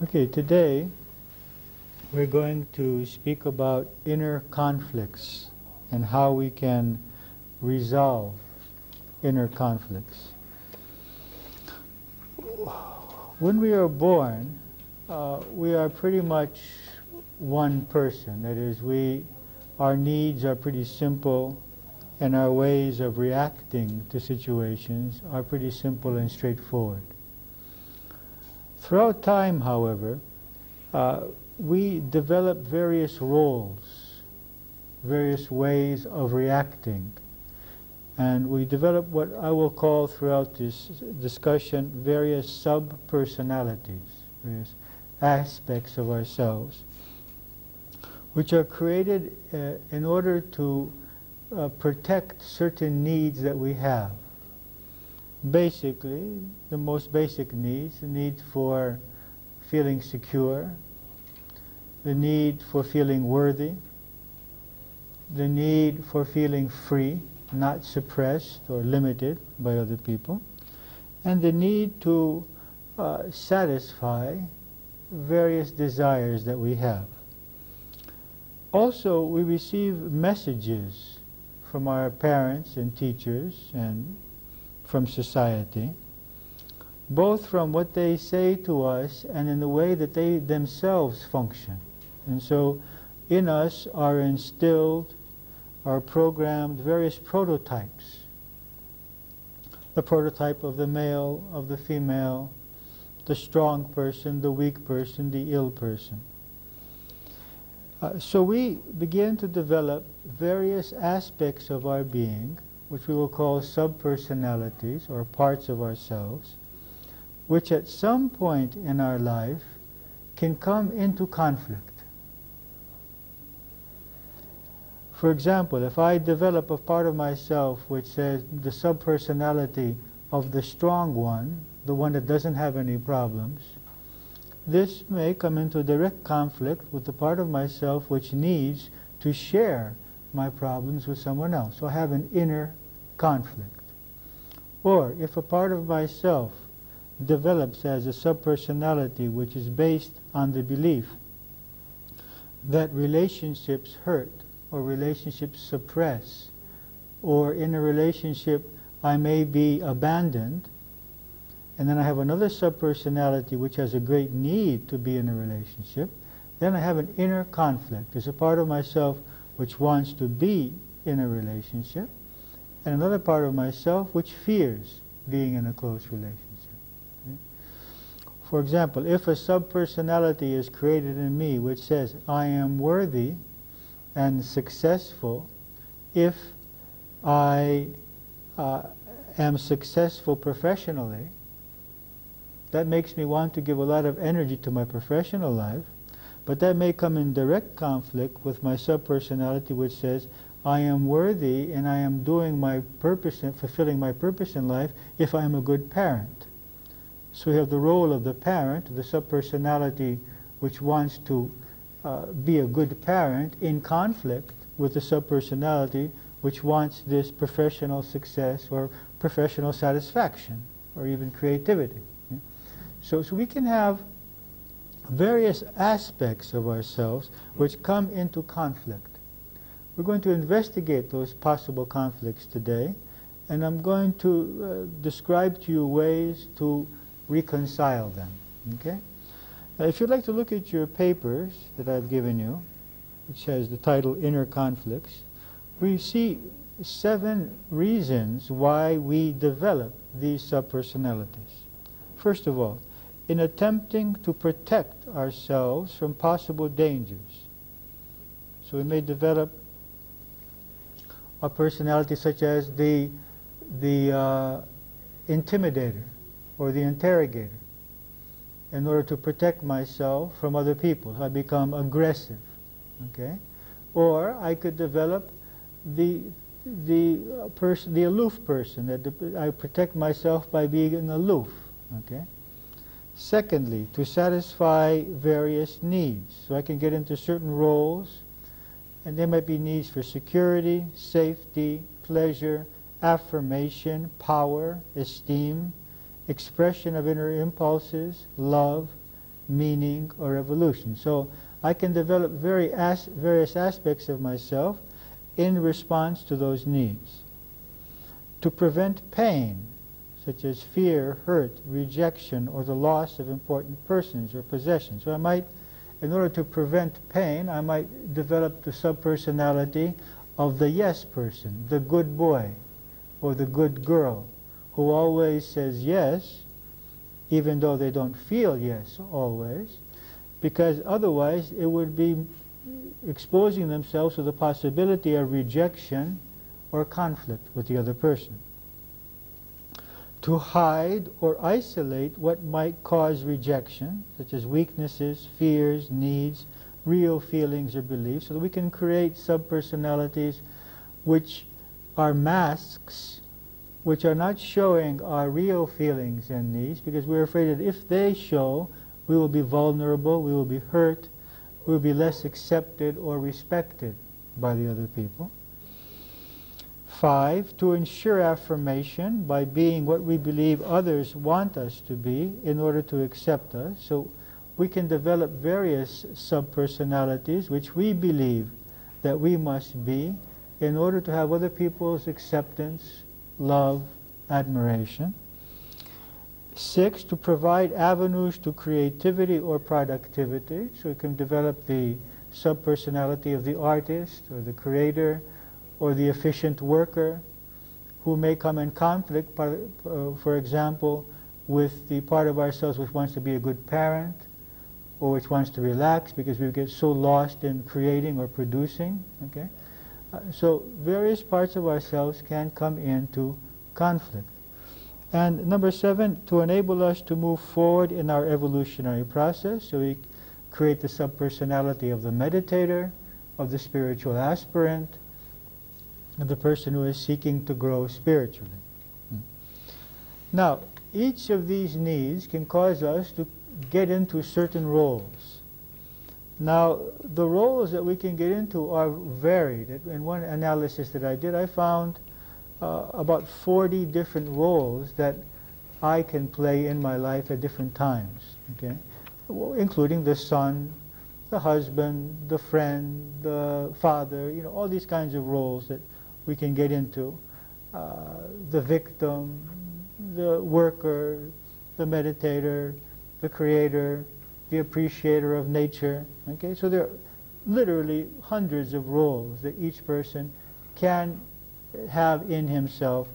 Okay, today we're going to speak about inner conflicts and how we can resolve inner conflicts. When we are born, we are pretty much one person. That is, our needs are pretty simple, and our ways of reacting to situations are pretty simple and straightforward. Throughout time, however, we develop various roles, various ways of reacting, and we develop what I will call throughout this discussion various sub-personalities, various aspects of ourselves, which are created in order to protect certain needs that we have. Basically, the most basic needs, the need for feeling secure, the need for feeling worthy, the need for feeling free, not suppressed or limited by other people, and the need to satisfy various desires that we have. Also, we receive messages from our parents and teachers and from society, both from what they say to us and in the way that they themselves function. And so in us are instilled, are programmed various prototypes. The prototype of the male, of the female, the strong person, the weak person, the ill person. So we begin to develop various aspects of our being, which we will call sub-personalities or parts of ourselves, which at some point in our life can come into conflict. For example, if I develop a part of myself which says the sub-personality of the strong one, the one that doesn't have any problems, this may come into direct conflict with the part of myself which needs to share my problems with someone else. So I have an inner conflict. Or if a part of myself develops as a sub-personality which is based on the belief that relationships hurt or relationships suppress, or in a relationship I may be abandoned, and then I have another sub-personality which has a great need to be in a relationship, then I have an inner conflict. There's a part of myself which wants to be in a relationship, and another part of myself which fears being in a close relationship. Okay? For example, if a sub-personality is created in me which says, I am worthy and successful if I am successful professionally, that makes me want to give a lot of energy to my professional life, but that may come in direct conflict with my sub-personality which says, I am worthy and I am doing my purpose and fulfilling my purpose in life if I am a good parent. So we have the role of the parent, the sub-personality which wants to be a good parent, in conflict with the sub-personality which wants this professional success or professional satisfaction or even creativity. So we can have various aspects of ourselves which come into conflict. We're going to investigate those possible conflicts today, and I'm going to describe to you ways to reconcile them. Okay? Now, if you'd like to look at your papers that I've given you, which has the title Inner Conflicts, we see 7 reasons why we develop these sub-personalities. First of all, in attempting to protect ourselves from possible dangers. So we may develop a personality such as the intimidator or the interrogator in order to protect myself from other people. So I become aggressive. Okay? Or I could develop the aloof person, that I protect myself by being aloof. Okay? Secondly, to satisfy various needs. So I can get into certain roles, and there might be needs for security, safety, pleasure, affirmation, power, esteem, expression of inner impulses, love, meaning, or evolution. So I can develop various aspects of myself in response to those needs. To prevent pain, such as fear, hurt, rejection, or the loss of important persons or possessions. So I might, in order to prevent pain, I might develop the subpersonality of the yes person, the good boy, or the good girl, who always says yes, even though they don't feel yes always, because otherwise it would be exposing themselves to the possibility of rejection or conflict with the other person. To hide or isolate what might cause rejection, such as weaknesses, fears, needs, real feelings or beliefs, so that we can create subpersonalities which are masks, which are not showing our real feelings and needs, because we're afraid that if they show, we will be vulnerable, we will be hurt, we will be less accepted or respected by the other people. 5, to ensure affirmation by being what we believe others want us to be in order to accept us. So we can develop various subpersonalities which we believe that we must be in order to have other people's acceptance, love, admiration. 6, to provide avenues to creativity or productivity. So we can develop the subpersonality of the artist or the creator or the efficient worker, who may come in conflict, for example, with the part of ourselves which wants to be a good parent, or which wants to relax because we get so lost in creating or producing. Okay, so various parts of ourselves can come into conflict. And number 7, to enable us to move forward in our evolutionary process, so we create the subpersonality of the meditator, of the spiritual aspirant, and the person who is seeking to grow spiritually. Now, each of these needs can cause us to get into certain roles. Now, the roles that we can get into are varied. In one analysis that I did, I found about 40 different roles that I can play in my life at different times, okay? Including the son, the husband, the friend, the father, you know, all these kinds of roles that we can get into. The victim, the worker, the meditator, the creator, the appreciator of nature. Okay, so there are literally hundreds of roles that each person can have in himself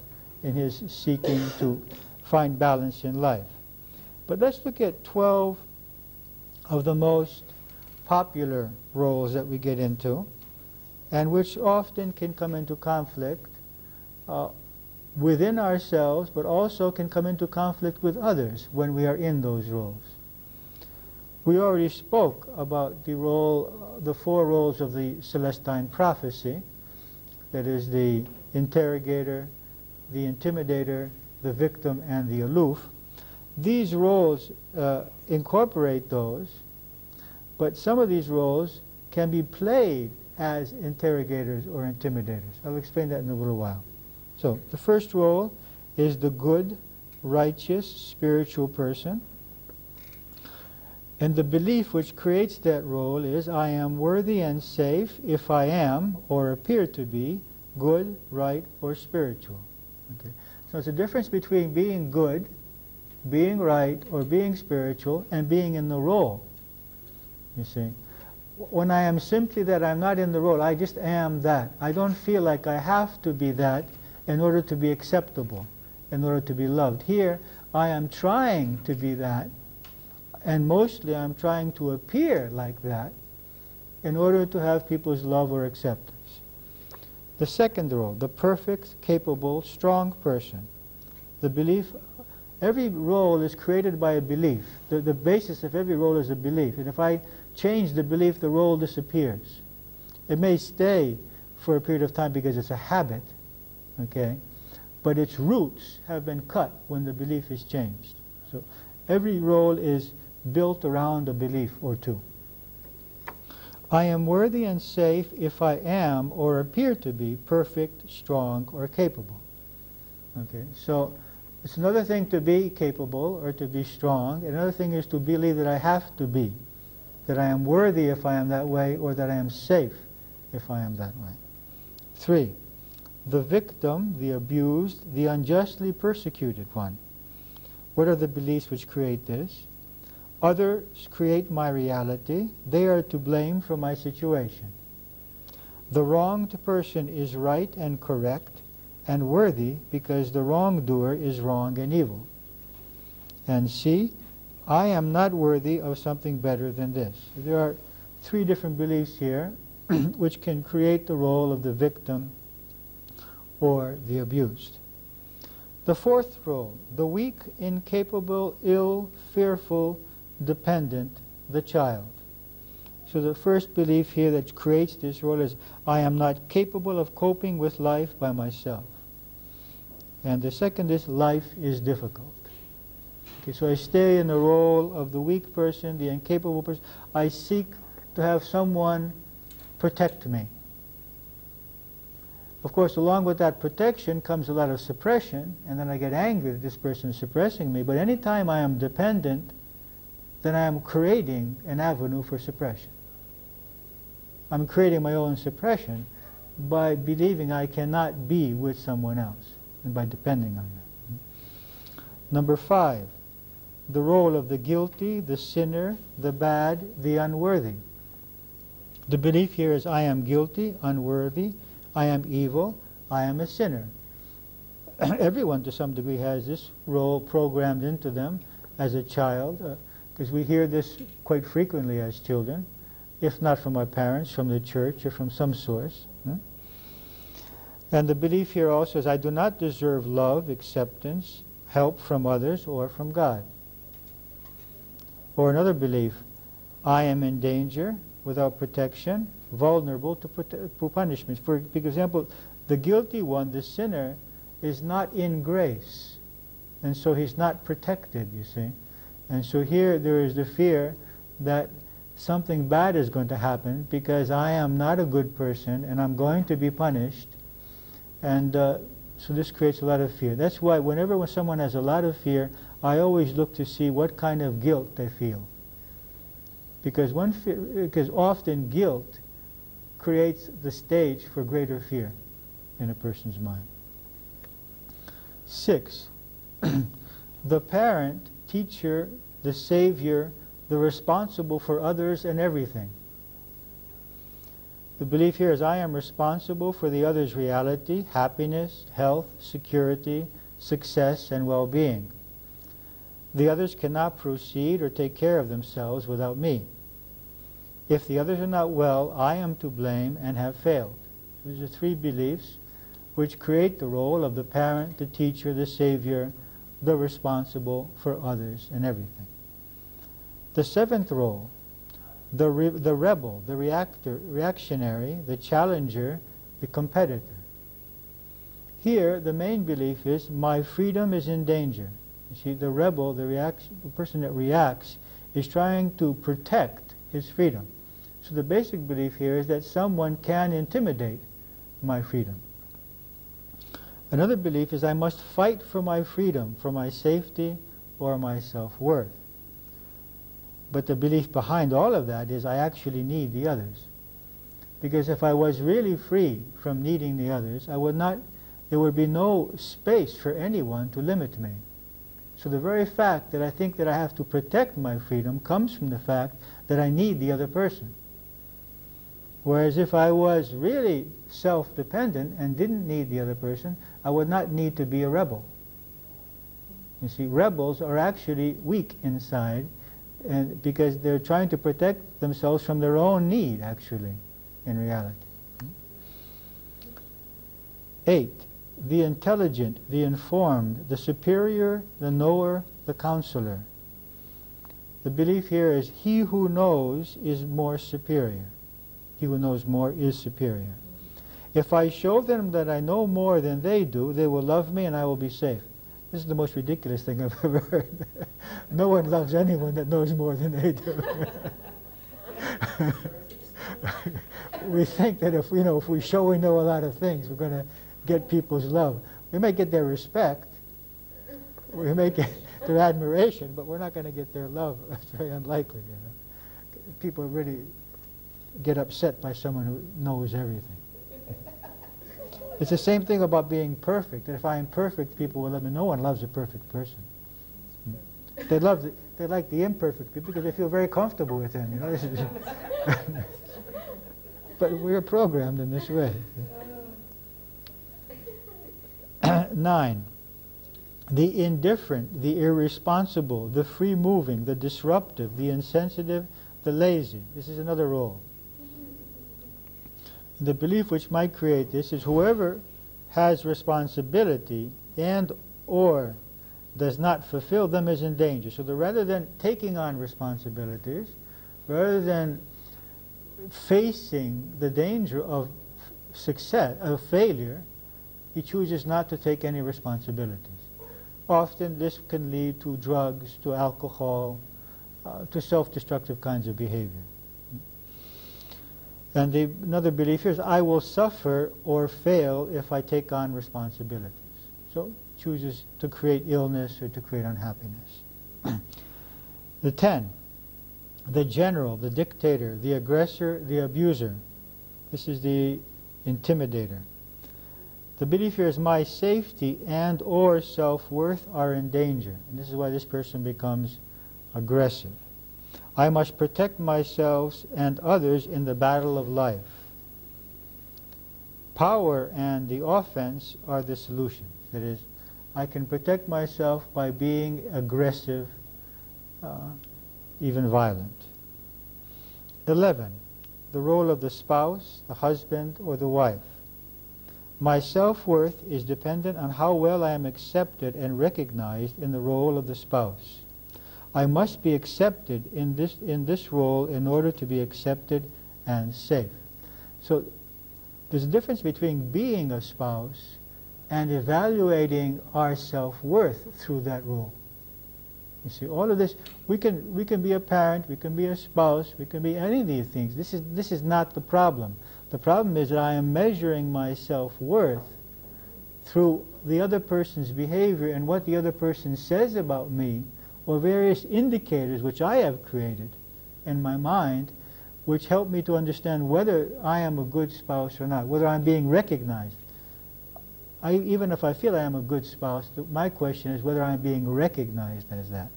in his seeking to find balance in life. But let's look at 12 of the most popular roles that we get into, and which often can come into conflict within ourselves, but also can come into conflict with others when we are in those roles. We already spoke about the role, the 4 roles of the Celestine prophecy, that is the interrogator, the intimidator, the victim, and the aloof. These roles incorporate those, but some of these roles can be played as interrogators or intimidators. I'll explain that in a little while. So the first role is the good, righteous, spiritual person. And the belief which creates that role is, I am worthy and safe if I am, or appear to be, good, right, or spiritual. Okay. So it's a difference between being good, being right, or being spiritual, and being in the role. You see? When I am simply that, I'm not in the role, I just am that. I don't feel like I have to be that in order to be acceptable, in order to be loved. Here, I am trying to be that, and mostly I'm trying to appear like that in order to have people's love or acceptance. The second role, the perfect, capable, strong person. The belief, every role is created by a belief. The basis of every role is a belief. And if I change the belief, the role disappears. It may stay for a period of time because it's a habit, okay? But its roots have been cut when the belief is changed. So every role is built around a belief or two. I am worthy and safe if I am or appear to be perfect, strong, or capable. Okay, so It's another thing to be capable or to be strong. Another thing is to believe that I have to be, that I am worthy if I am that way, or that I am safe if I am that way. 3. The victim, the abused, the unjustly persecuted one. What are the beliefs which create this? Others create my reality. They are to blame for my situation. The wronged person is right and correct and worthy because the wrongdoer is wrong and evil. And C, I am not worthy of something better than this. There are 3 different beliefs here which can create the role of the victim or the abused. The 4th role, the weak, incapable, ill, fearful, dependent, the child. So the first belief here that creates this role is, I am not capable of coping with life by myself. And the second is, life is difficult. Okay, so I stay in the role of the weak person, the incapable person. I seek to have someone protect me. Of course, along with that protection comes a lot of suppression, and then I get angry that this person is suppressing me. But anytime I am dependent, then I am creating an avenue for suppression. I'm creating my own suppression by believing I cannot be with someone else and by depending on them. Number 5, the role of the guilty, the sinner, the bad, the unworthy. The belief here is, I am guilty, unworthy, I am evil, I am a sinner. Everyone to some degree has this role programmed into them as a child, because we hear this quite frequently as children, if not from our parents, from the church, or from some source. And the belief here also is, I do not deserve love, acceptance, help from others or from God. Or another belief, I am in danger, without protection, vulnerable to punishment. For example, the guilty one, the sinner, is not in grace, and so he's not protected, you see. And so here there is the fear that something bad is going to happen because I am not a good person and I'm going to be punished. And so this creates a lot of fear. That's why whenever someone has a lot of fear, I always look to see what kind of guilt they feel. Because often guilt creates the stage for greater fear in a person's mind. 6. The parent, teacher, the savior, the responsible for others and everything. The belief here is, I am responsible for the other's reality, happiness, health, security, success, and well-being. The others cannot proceed or take care of themselves without me. If the others are not well, I am to blame and have failed. These are 3 beliefs which create the role of the parent, the teacher, the savior, the responsible for others and everything. The 7th role, the rebel, the reactionary, the challenger, the competitor. Here, the main belief is, my freedom is in danger. You see, the rebel, the person that reacts, is trying to protect his freedom. So the basic belief here is that someone can intimidate my freedom. Another belief is, I must fight for my freedom, for my safety, or my self-worth. But the belief behind all of that is, I actually need the others. Because if I was really free from needing the others, there would be no space for anyone to limit me. So the very fact that I think that I have to protect my freedom comes from the fact that I need the other person. Whereas if I was really self-dependent and didn't need the other person, I would not need to be a rebel. You see, rebels are actually weak inside, and because they're trying to protect themselves from their own need, actually, in reality. 8. The intelligent, the informed, the superior, the knower, the counselor. The belief here is, he who knows is more superior. He who knows more is superior. If I show them that I know more than they do, they will love me and I will be safe. This is the most ridiculous thing I've ever heard. No one loves anyone that knows more than they do. We think that if we show we know a lot of things, we're going to get people's love. We may get their respect, We may get their admiration, but we're not going to get their love. It's very unlikely. You know? People really get upset by someone who knows everything. It's the same thing about being perfect. If I am perfect, people will love me. No one loves a perfect person. They like the imperfect people because they feel very comfortable with them. You know, but we're programmed in this way. 9. The indifferent, the irresponsible, the free-moving, the disruptive, the insensitive, the lazy. This is another role. The belief which might create this is whoever has responsibility and or does not fulfill them is in danger. So rather than taking on responsibilities, rather than facing the danger of success, of failure, he chooses not to take any responsibilities. Often this can lead to drugs, to alcohol, to self-destructive kinds of behavior. And another belief here is, I will suffer or fail if I take on responsibilities. So chooses to create illness or to create unhappiness. The 10, the general, the dictator, the aggressor, the abuser. This is the intimidator. The belief here is my safety and or self-worth are in danger. And this is why this person becomes aggressive. I must protect myself and others in the battle of life. Power and the offense are the solution. That is, I can protect myself by being aggressive, even violent. 11, the role of the spouse, the husband, or the wife. My self-worth is dependent on how well I am accepted and recognized in the role of the spouse. I must be accepted in this role in order to be accepted and safe. So there's a difference between being a spouse and evaluating our self-worth through that role. You see, all of this, we can be a parent, we can be a spouse, we can be any of these things. This is not the problem. The problem is that I am measuring my self-worth through the other person's behavior and what the other person says about me, or various indicators which I have created in my mind, which help me to understand whether I am a good spouse or not, whether I'm being recognized. Even if I feel I am a good spouse, my question is whether I'm being recognized as that.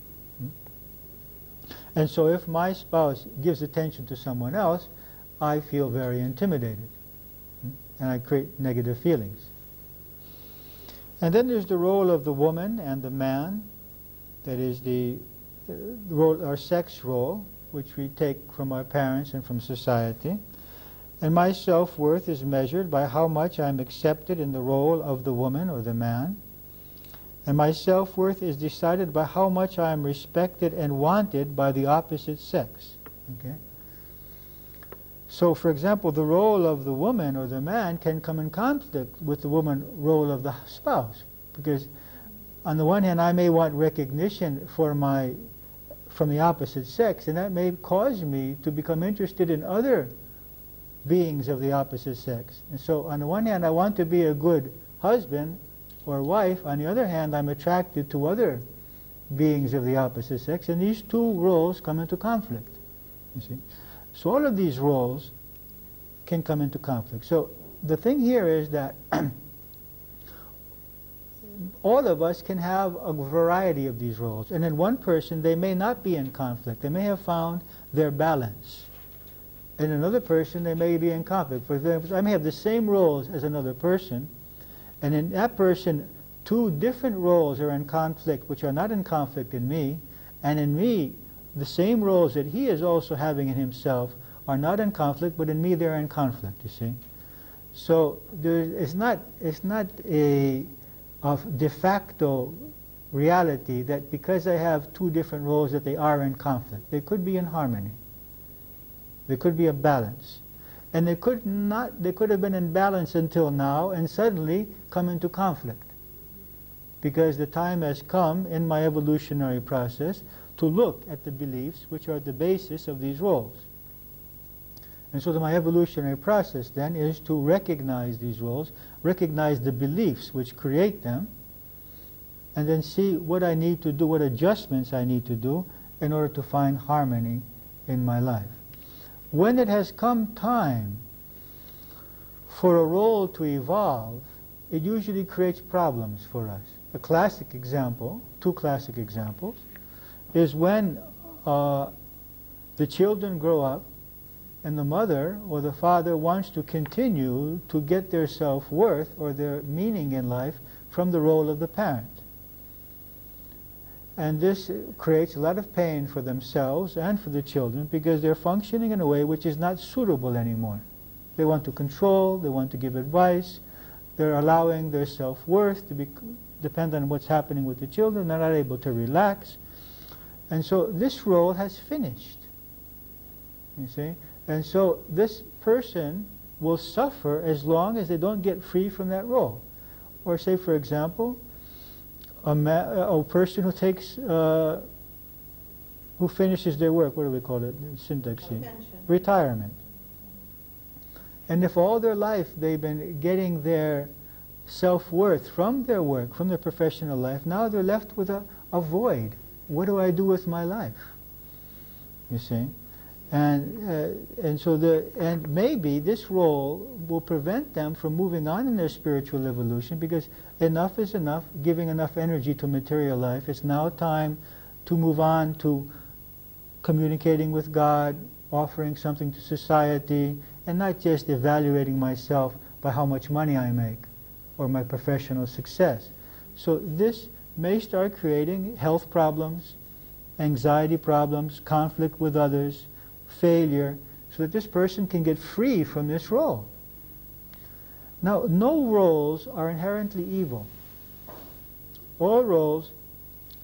And so if my spouse gives attention to someone else, I feel very intimidated, and I create negative feelings. And then there's the role of the woman and the man, that is the role, our sex role, which we take from our parents and from society. And my self-worth is measured by how much I'm accepted in the role of the woman or the man. And my self-worth is decided by how much I am respected and wanted by the opposite sex. Okay? So, for example, the role of the woman or the man can come in conflict with the woman role of the spouse, because on the one hand, I may want recognition from the opposite sex, and that may cause me to become interested in other beings of the opposite sex. And so, on the one hand, I want to be a good husband or wife. On the other hand, I'm attracted to other beings of the opposite sex, and these two roles come into conflict. You see. So all of these roles can come into conflict. So the thing here is that all of us can have a variety of these roles. And in one person, they may not be in conflict. They may have found their balance. In another person, they may be in conflict. For example, I may have the same roles as another person, and in that person, two different roles are in conflict, which are not in conflict in me, and in me, the same roles that he is also having in himself are not in conflict, but in me they're in conflict, you see. So it's not a de facto reality that because I have two different roles that they are in conflict. They could be in harmony. There could be a balance. And they could have been in balance until now and suddenly come into conflict. Because the time has come in my evolutionary process to look at the beliefs which are the basis of these roles. And so my evolutionary process then is to recognize these roles, recognize the beliefs which create them, and then see what I need to do, what adjustments I need to do in order to find harmony in my life. When it has come time for a role to evolve, it usually creates problems for us. A classic example, two classic examples, is when the children grow up and the mother or the father wants to continue to get their self-worth or their meaning in life from the role of the parent. And this creates a lot of pain for themselves and for the children because they're functioning in a way which is not suitable anymore. They want to control, they want to give advice, they're allowing their self-worth to depend on what's happening with the children, they're not able to relax. And so this role has finished, you see. And so this person will suffer as long as they don't get free from that role. Or say, for example, a person who takes, who finishes their work, what do we call it, syntax? Retirement. And if all their life they've been getting their self-worth from their work, from their professional life, now they're left with a void. What do I do with my life? You see? And so maybe this role will prevent them from moving on in their spiritual evolution because enough is enough, giving enough energy to material life. It's now time to move on to communicating with God, offering something to society, and not just evaluating myself by how much money I make or my professional success. So this may start creating health problems, anxiety problems, conflict with others, failure, so that this person can get free from this role. Now, no roles are inherently evil. All roles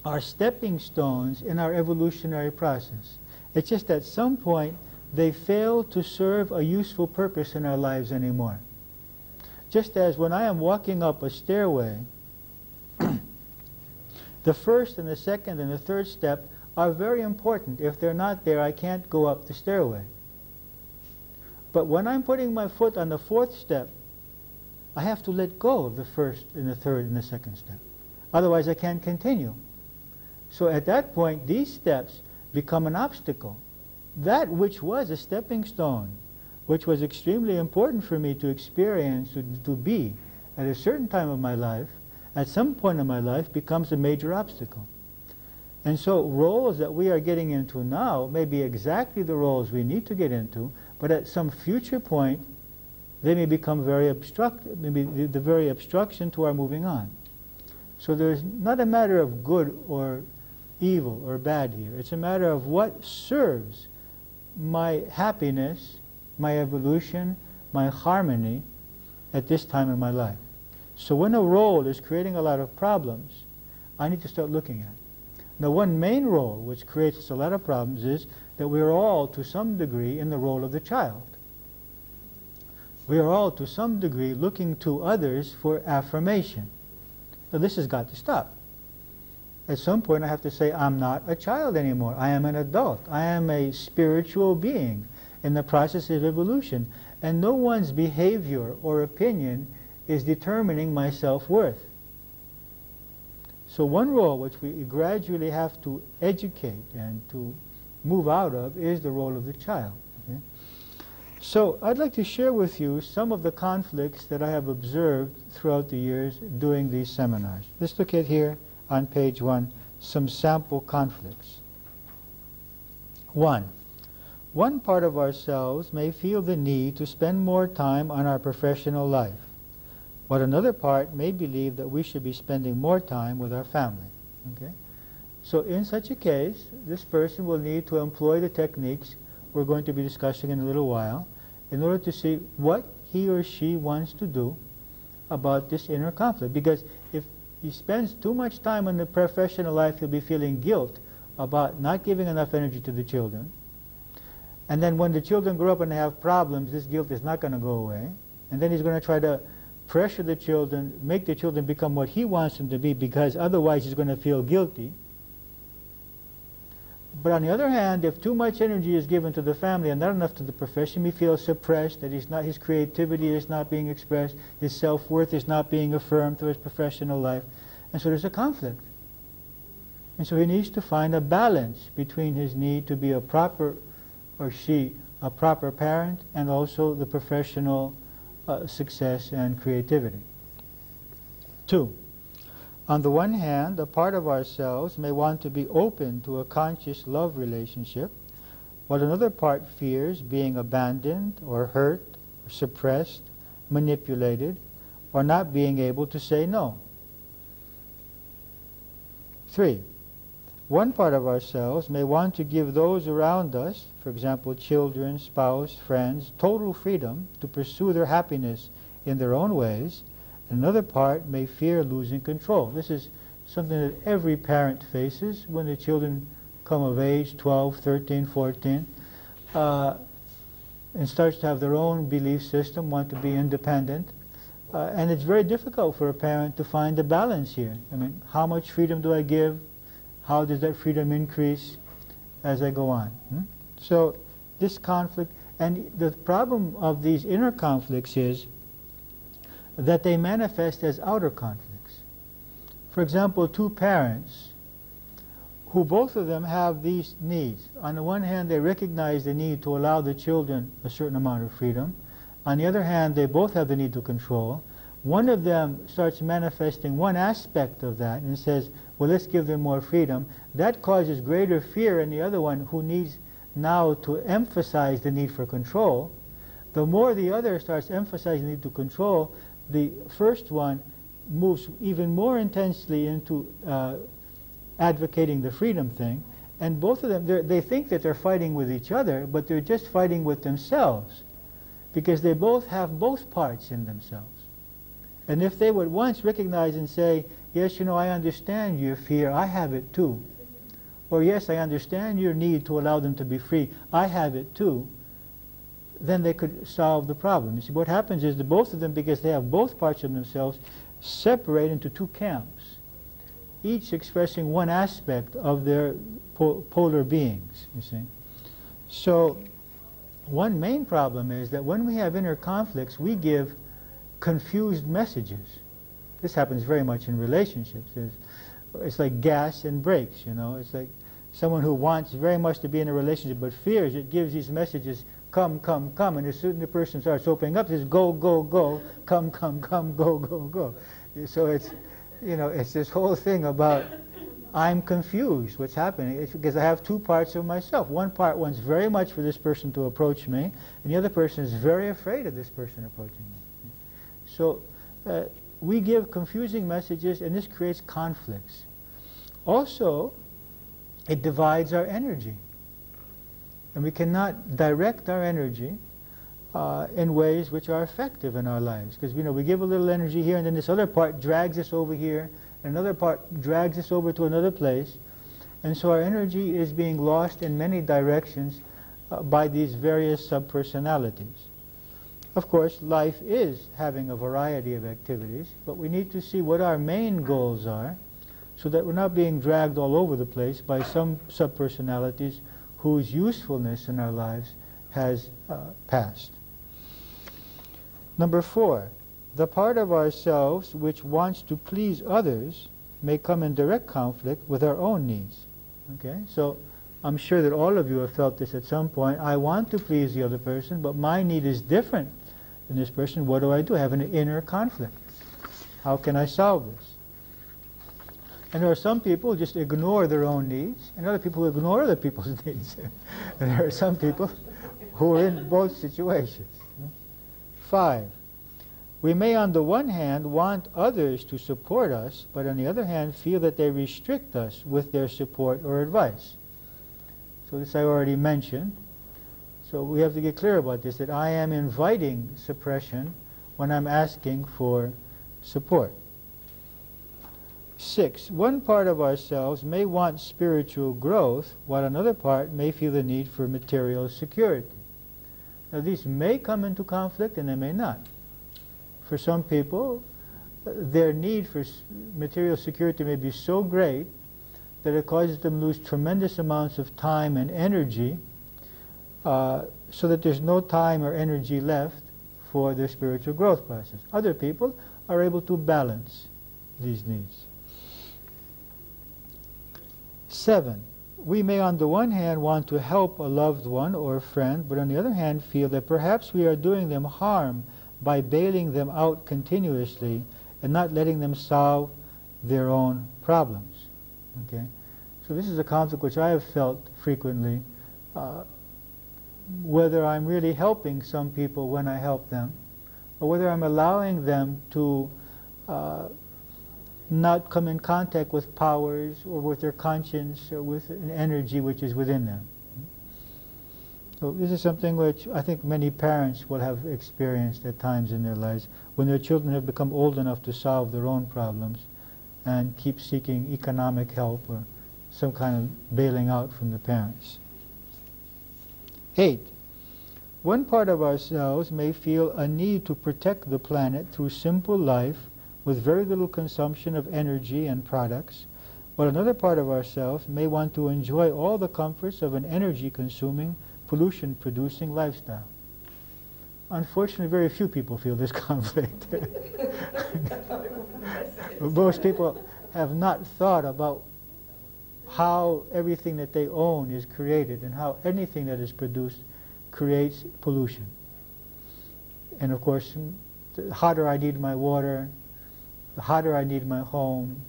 are stepping stones in our evolutionary process. It's just at some point they fail to serve a useful purpose in our lives anymore. Just as when I am walking up a stairway, the first and the second and the third step are very important. If they're not there, I can't go up the stairway. But when I'm putting my foot on the fourth step, I have to let go of the first and the third and the second step. Otherwise, I can't continue. So at that point, these steps become an obstacle. That which was a stepping stone, which was extremely important for me to experience, to be at a certain time of my life, at some point in my life becomes a major obstacle. And so roles that we are getting into now may be exactly the roles we need to get into, but at some future point, they may become very obstructive, maybe the very obstruction to our moving on. So there's not a matter of good or evil or bad here. It's a matter of what serves my happiness, my evolution, my harmony at this time in my life. So when a role is creating a lot of problems, I need to start looking at it. Now, one main role which creates a lot of problems is that we are all, to some degree, in the role of the child. We are all, to some degree, looking to others for affirmation. Now, this has got to stop. At some point, I have to say, I'm not a child anymore. I am an adult. I am a spiritual being in the process of evolution. And no one's behavior or opinion is determining my self-worth. So one role which we gradually have to educate and to move out of is the role of the child. Okay? So I'd like to share with you some of the conflicts that I have observed throughout the years doing these seminars. Let's look at here on page 1 some sample conflicts. 1. One part of ourselves may feel the need to spend more time on our professional life, but another part may believe that we should be spending more time with our family. Okay? So in such a case, this person will need to employ the techniques we're going to be discussing in a little while in order to see what he or she wants to do about this inner conflict. Because if he spends too much time in the professional life, he'll be feeling guilt about not giving enough energy to the children. And then when the children grow up and they have problems, this guilt is not going to go away. And then he's going to try to pressure the children, make the children become what he wants them to be, because otherwise he's going to feel guilty. But on the other hand, if too much energy is given to the family and not enough to the profession, he feels suppressed, that his creativity is not being expressed, his self-worth is not being affirmed through his professional life. And so there's a conflict. And so he needs to find a balance between his need to be a proper, or she, a proper parent, and also the professional success and creativity. 2. On the one hand, a part of ourselves may want to be open to a conscious love relationship, while another part fears being abandoned or hurt, or suppressed, manipulated, or not being able to say no. 3. One part of ourselves may want to give those around us, for example, children, spouse, friends, total freedom to pursue their happiness in their own ways. Another part may fear losing control. This is something that every parent faces when the children come of age, 12, 13, 14, and starts to have their own belief system, want to be independent. And it's very difficult for a parent to find the balance here. I mean, how much freedom do I give? How does that freedom increase as I go on? So this conflict, and the problem of these inner conflicts is that they manifest as outer conflicts. For example, two parents who both of them have these needs. On the one hand, they recognize the need to allow the children a certain amount of freedom. On the other hand, they both have the need to control. One of them starts manifesting one aspect of that and says, well, let's give them more freedom. That causes greater fear in the other one, who needs now to emphasize the need for control. The more the other starts emphasizing the need to control, the first one moves even more intensely into advocating the freedom thing. And both of them, they think that they're fighting with each other, but they're just fighting with themselves, because they both have both parts in themselves. And if they would once recognize and say, yes, you know, I understand your fear, I have it too. Or yes, I understand your need to allow them to be free, I have it too. Then they could solve the problem. You see, what happens is that both of them, because they have both parts of themselves, separate into two camps, each expressing one aspect of their polar beings, you see. So one main problem is that when we have inner conflicts, we give confused messages. This happens very much in relationships. It's like gas and brakes, you know. It's like someone who wants very much to be in a relationship but fears it, gives these messages, come, come, come, and as soon as the person starts opening up, it says, go, go, go, come, come, come, go, go, go. So it's, you know, it's this whole thing about, I'm confused what's happening. It's because I have two parts of myself. One part wants very much for this person to approach me, and the other person is very afraid of this person approaching me. So we give confusing messages, and this creates conflicts. Also, it divides our energy. And we cannot direct our energy in ways which are effective in our lives. Because, you know, we give a little energy here, and then this other part drags us over here, and another part drags us over to another place. And so our energy is being lost in many directions by these various subpersonalities. Of course, life is having a variety of activities, but we need to see what our main goals are, so that we're not being dragged all over the place by some subpersonalities whose usefulness in our lives has passed. Number 4, the part of ourselves which wants to please others may come in direct conflict with our own needs. Okay, so I'm sure that all of you have felt this at some point. I want to please the other person, but my need is different than this person. What do? I have an inner conflict. How can I solve this? And there are some people who just ignore their own needs, and other people who ignore other people's needs. And there are some people who are in both situations. 5, we may on the one hand want others to support us, but on the other hand feel that they restrict us with their support or advice. So this I already mentioned. So we have to get clear about this, that I am inviting suppression when I'm asking for support. 6, one part of ourselves may want spiritual growth, while another part may feel the need for material security. Now these may come into conflict and they may not. For some people, their need for material security may be so great that it causes them to lose tremendous amounts of time and energy, so that there's no time or energy left for their spiritual growth process. Other people are able to balance these needs. 7. We may on the one hand want to help a loved one or a friend, but on the other hand feel that perhaps we are doing them harm by bailing them out continuously and not letting them solve their own problems. Okay? So this is a conflict which I have felt frequently, whether I'm really helping some people when I help them, or whether I'm allowing them to not come in contact with powers or with their conscience or with an energy which is within them. So this is something which I think many parents will have experienced at times in their lives when their children have become old enough to solve their own problems and keep seeking economic help or some kind of bailing out from the parents. 8. One part of ourselves may feel a need to protect the planet through simple life with very little consumption of energy and products, while another part of ourselves may want to enjoy all the comforts of an energy-consuming, pollution-producing lifestyle. Unfortunately, very few people feel this conflict. Most people have not thought about how everything that they own is created and how anything that is produced creates pollution. And of course, the hotter I need my water, the hotter I need my home,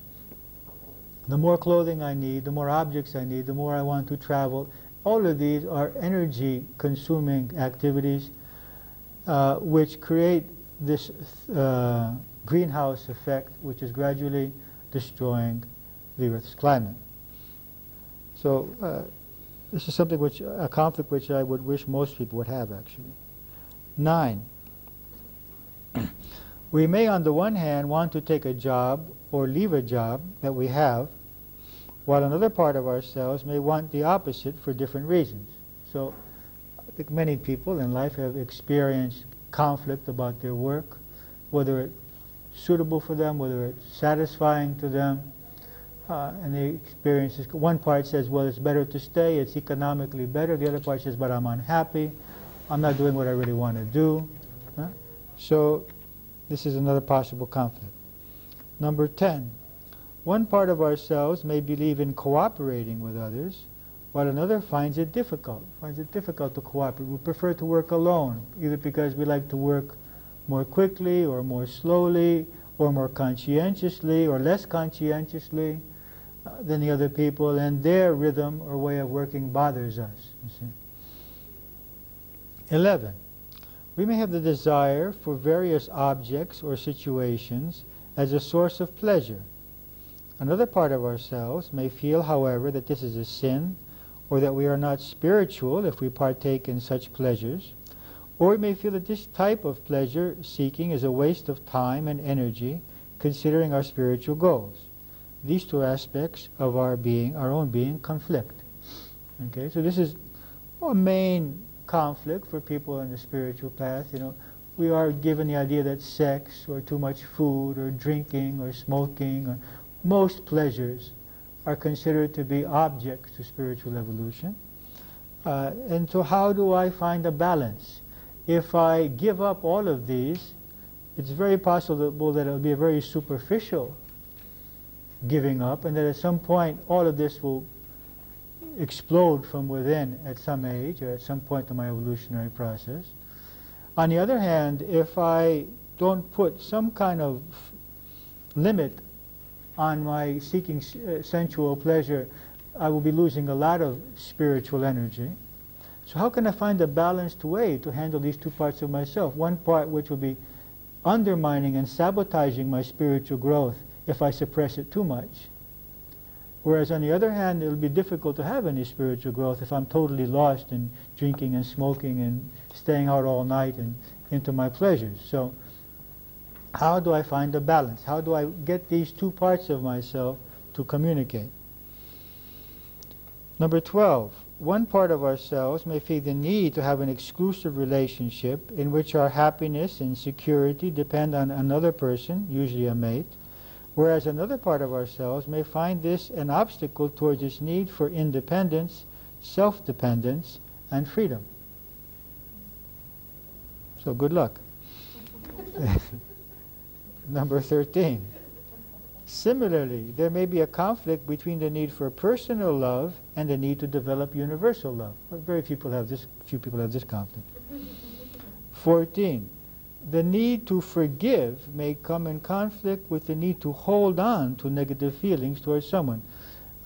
the more clothing I need, the more objects I need, the more I want to travel. All of these are energy-consuming activities which create this greenhouse effect, which is gradually destroying the Earth's climate. So this is something which, a conflict which I would wish most people would have, actually. 9. We may on the one hand want to take a job or leave a job that we have, while another part of ourselves may want the opposite for different reasons. So I think many people in life have experienced conflict about their work, whether it's suitable for them, whether it's satisfying to them, and they experience this. One part says, well, it's better to stay, it's economically better. The other part says, but I'm unhappy, I'm not doing what I really want to do. So this is another possible conflict. Number 10. One part of ourselves may believe in cooperating with others, while another finds it difficult to cooperate. We prefer to work alone, either because we like to work more quickly or more slowly or more conscientiously or less conscientiously than the other people, and their rhythm or way of working bothers us. You see. 11. We may have the desire for various objects or situations as a source of pleasure. Another part of ourselves may feel, however, that this is a sin, or that we are not spiritual if we partake in such pleasures, or we may feel that this type of pleasure seeking is a waste of time and energy, considering our spiritual goals. These two aspects of our own being, conflict. Okay, so this is a main conflict for people on the spiritual path. You know, we are given the idea that sex or too much food or drinking or smoking or most pleasures are considered to be objects to spiritual evolution. And so how do I find a balance? If I give up all of these, it's very possible that it will be a very superficial giving up, and that at some point all of this will explode from within at some age or at some point in my evolutionary process. On the other hand, if I don't put some kind of limit on my seeking sensual pleasure, I will be losing a lot of spiritual energy. So how can I find a balanced way to handle these two parts of myself? One part which will be undermining and sabotaging my spiritual growth if I suppress it too much. Whereas on the other hand, it will be difficult to have any spiritual growth if I'm totally lost in drinking and smoking and staying out all night and into my pleasures. So how do I find a balance? How do I get these two parts of myself to communicate? Number 12. One part of ourselves may feel the need to have an exclusive relationship in which our happiness and security depend on another person, usually a mate, whereas another part of ourselves may find this an obstacle towards its need for independence, self-dependence, and freedom. So good luck. Number 13. Similarly, there may be a conflict between the need for personal love and the need to develop universal love. But very few people have this conflict. 14. The need to forgive may come in conflict with the need to hold on to negative feelings towards someone.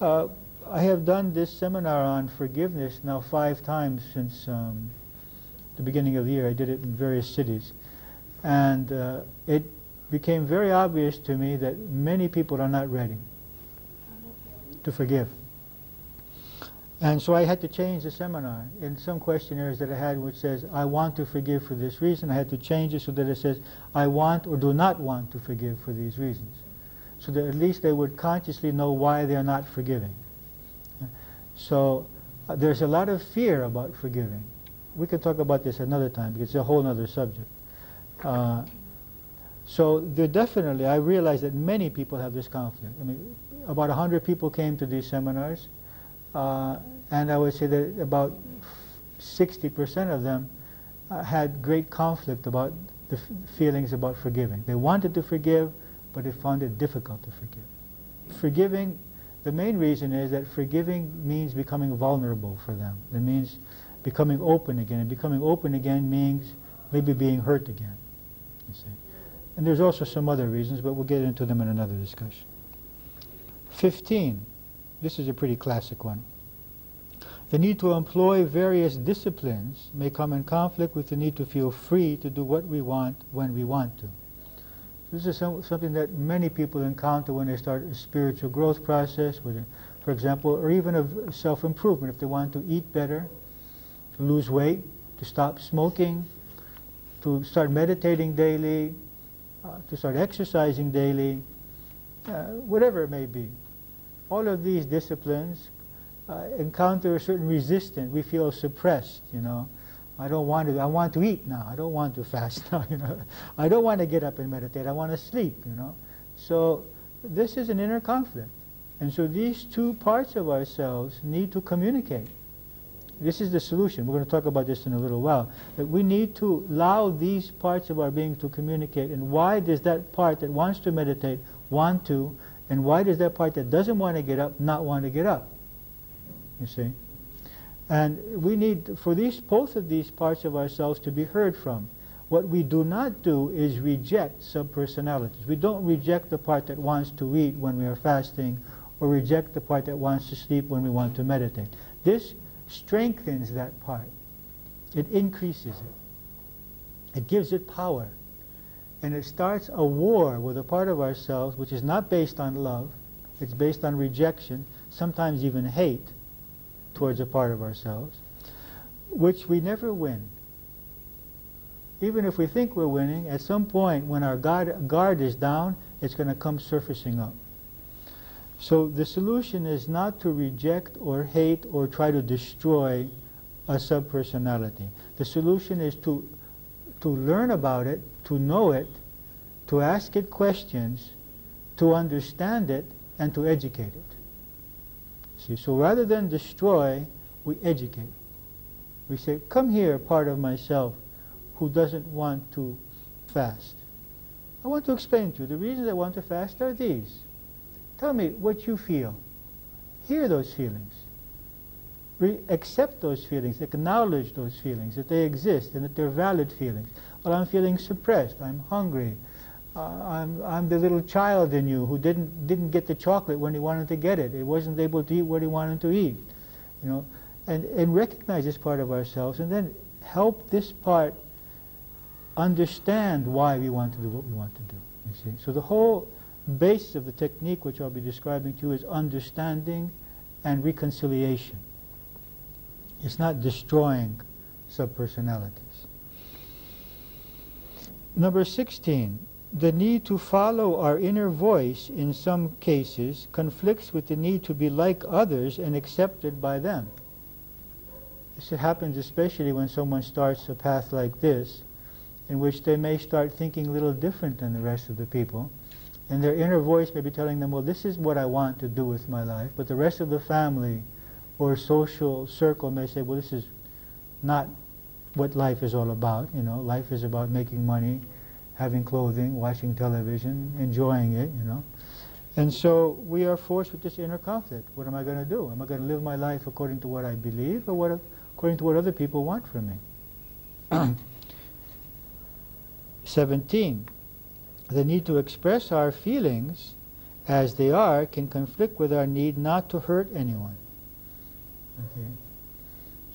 I have done this seminar on forgiveness now 5 times since the beginning of the year. I did it in various cities. And it became very obvious to me that many people are not ready to forgive. And so I had to change the seminar. In some questionnaires that I had which says, I want to forgive for this reason, I had to change it so that it says, I want or do not want to forgive for these reasons. So that at least they would consciously know why they're not forgiving. So there's a lot of fear about forgiving. We could talk about this another time because it's a whole other subject. So there definitely, I realize that many people have this conflict. I mean, about 100 people came to these seminars, and I would say that about 60% of them had great conflict about the feelings about forgiving. They wanted to forgive, but they found it difficult to forgive. Forgiving, the main reason is that forgiving means becoming vulnerable for them. It means becoming open again, and becoming open again means maybe being hurt again, you see. And there's also some other reasons, but we'll get into them in another discussion. 15. This is a pretty classic one. The need to employ various disciplines may come in conflict with the need to feel free to do what we want when we want to. This is something that many people encounter when they start a spiritual growth process, for example, or even of self-improvement. If they want to eat better, to lose weight, to stop smoking, to start meditating daily, to start exercising daily, whatever it may be. All of these disciplines encounter a certain resistance. We feel suppressed, you know. I want to eat now. I don't want to fast now, you know. I don't want to get up and meditate. I want to sleep, you know. So this is an inner conflict. And so these two parts of ourselves need to communicate. This is the solution. We're going to talk about this in a little while. That we need to allow these parts of our being to communicate. And why does that part that wants to meditate want to, and why does that part that doesn't want to get up not want to get up? You see? And we need, for both of these parts of ourselves to be heard from. What we do not do is reject subpersonalities. We don't reject the part that wants to eat when we are fasting, or reject the part that wants to sleep when we want to meditate. This strengthens that part. It increases it. It gives it power. And it starts a war with a part of ourselves which is not based on love. It's based on rejection, sometimes even hate towards a part of ourselves, which we never win. Even if we think we're winning, at some point when our guard is down, it's going to come surfacing up. So the solution is not to reject or hate or try to destroy a subpersonality. The solution is to learn about it, to know it, to ask it questions, to understand it, and to educate it. See, so rather than destroy, we educate. We say, come here, part of myself who doesn't want to fast. I want to explain to you, the reasons I want to fast are these. Tell me what you feel. Hear those feelings. Accept those feelings, acknowledge those feelings, that they exist and that they're valid feelings. Well, I'm feeling suppressed, I'm hungry, I'm the little child in you who didn't get the chocolate when he wanted to get it. He wasn't able to eat what he wanted to eat. You know, and recognize this part of ourselves, and then help this part understand why we want to do what we want to do. You see, so the whole basis of the technique which I'll be describing to you is understanding and reconciliation. It's not destroying subpersonalities. Number 16, the need to follow our inner voice in some cases conflicts with the need to be like others and accepted by them. This happens especially when someone starts a path like this, in which they may start thinking a little different than the rest of the people. And their inner voice may be telling them, well, this is what I want to do with my life. But the rest of the family or social circle may say, well, this is not what life is all about. You know, life is about making money, having clothing, watching television, enjoying it, you know. And so we are forced with this inner conflict. What am I going to do? Am I going to live my life according to what I believe, or according to what other people want from me? 17. The need to express our feelings as they are can conflict with our need not to hurt anyone. Okay.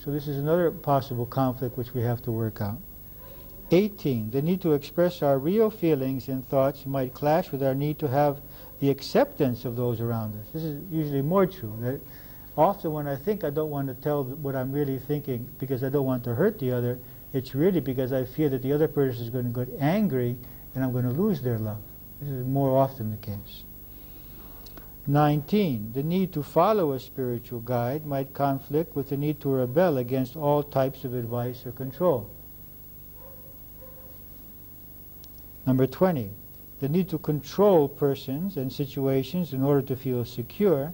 So this is another possible conflict which we have to work out. 18. The need to express our real feelings and thoughts might clash with our need to have the acceptance of those around us. This is usually more true. That often when I think I don't want to tell what I'm really thinking because I don't want to hurt the other, it's really because I fear that the other person is going to get angry and I'm going to lose their love. This is more often the case. 19. The need to follow a spiritual guide might conflict with the need to rebel against all types of advice or control. Number 20. The need to control persons and situations in order to feel secure,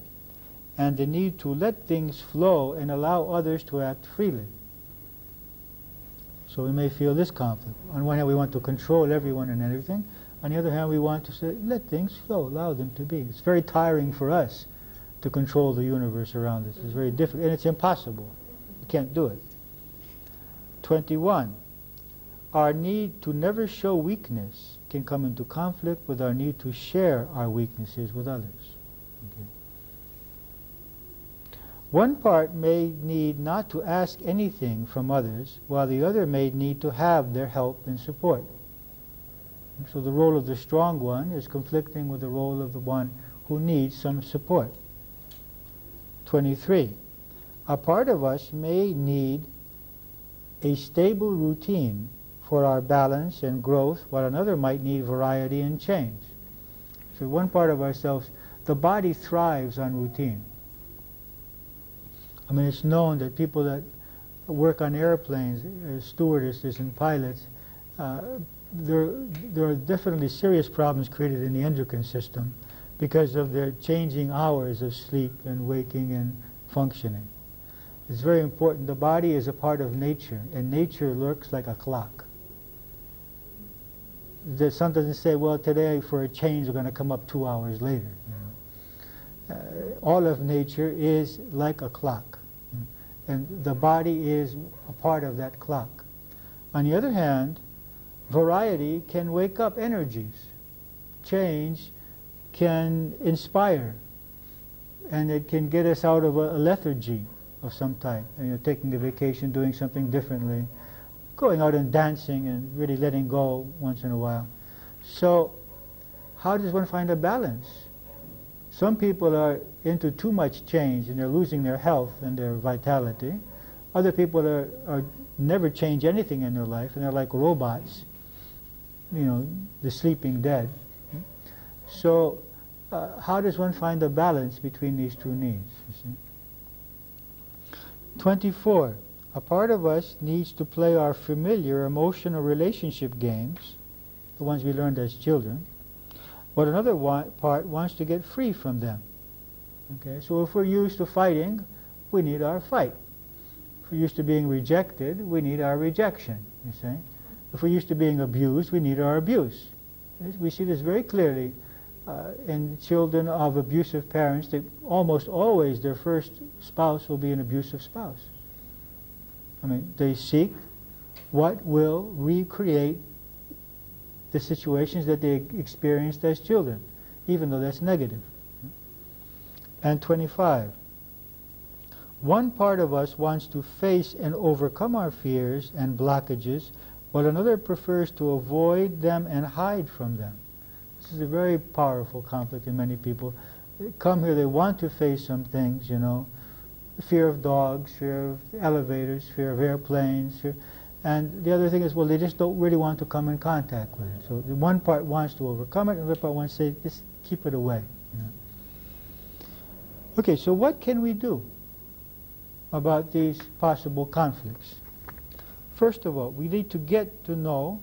and the need to let things flow and allow others to act freely. So we may feel this conflict. On one hand, we want to control everyone and everything. On the other hand, we want to say, let things flow, allow them to be. It's very tiring for us to control the universe around us. It's very difficult, and it's impossible. You can't do it. 21. Our need to never show weakness can come into conflict with our need to share our weaknesses with others. Okay. One part may need not to ask anything from others, while the other may need to have their help and support. So the role of the strong one is conflicting with the role of the one who needs some support. 23. A part of us may need a stable routine for our balance and growth, while another might need variety and change. So one part of ourselves, the body thrives on routine. I mean, it's known that people that work on airplanes, stewardesses and pilots, there are definitely serious problems created in the endocrine system because of their changing hours of sleep and waking and functioning. It's very important. The body is a part of nature, and nature works like a clock. The sun doesn't say, well, today for a change we're going to come up 2 hours later. You know. All of nature is like a clock, and the body is a part of that clock. On the other hand, variety can wake up energies. Change can inspire, and it can get us out of a lethargy of some type. You know, taking a vacation, doing something differently, going out and dancing and really letting go once in a while. So how does one find a balance? Some people are into too much change and they're losing their health and their vitality. Other people are never change anything in their life and they're like robots, you know, the sleeping dead. So how does one find a balance between these two needs? You see? 24. A part of us needs to play our familiar emotional relationship games, the ones we learned as children, but another part wants to get free from them. Okay, so if we're used to fighting, we need our fight. If we're used to being rejected, we need our rejection, you see. If we're used to being abused, we need our abuse. We see this very clearly in children of abusive parents, that almost always their first spouse will be an abusive spouse. I mean, they seek what will recreate the situations that they experienced as children, even though that's negative. And 25. One part of us wants to face and overcome our fears and blockages, while another prefers to avoid them and hide from them. This is a very powerful conflict in many people. They come here, they want to face some things, you know, fear of dogs, fear of elevators, fear of airplanes, and the other thing is, well, they just don't really want to come in contact with it. So the one part wants to overcome it, and the other part wants to say, just keep it away. You know. Okay, so what can we do about these possible conflicts? First of all, we need to get to know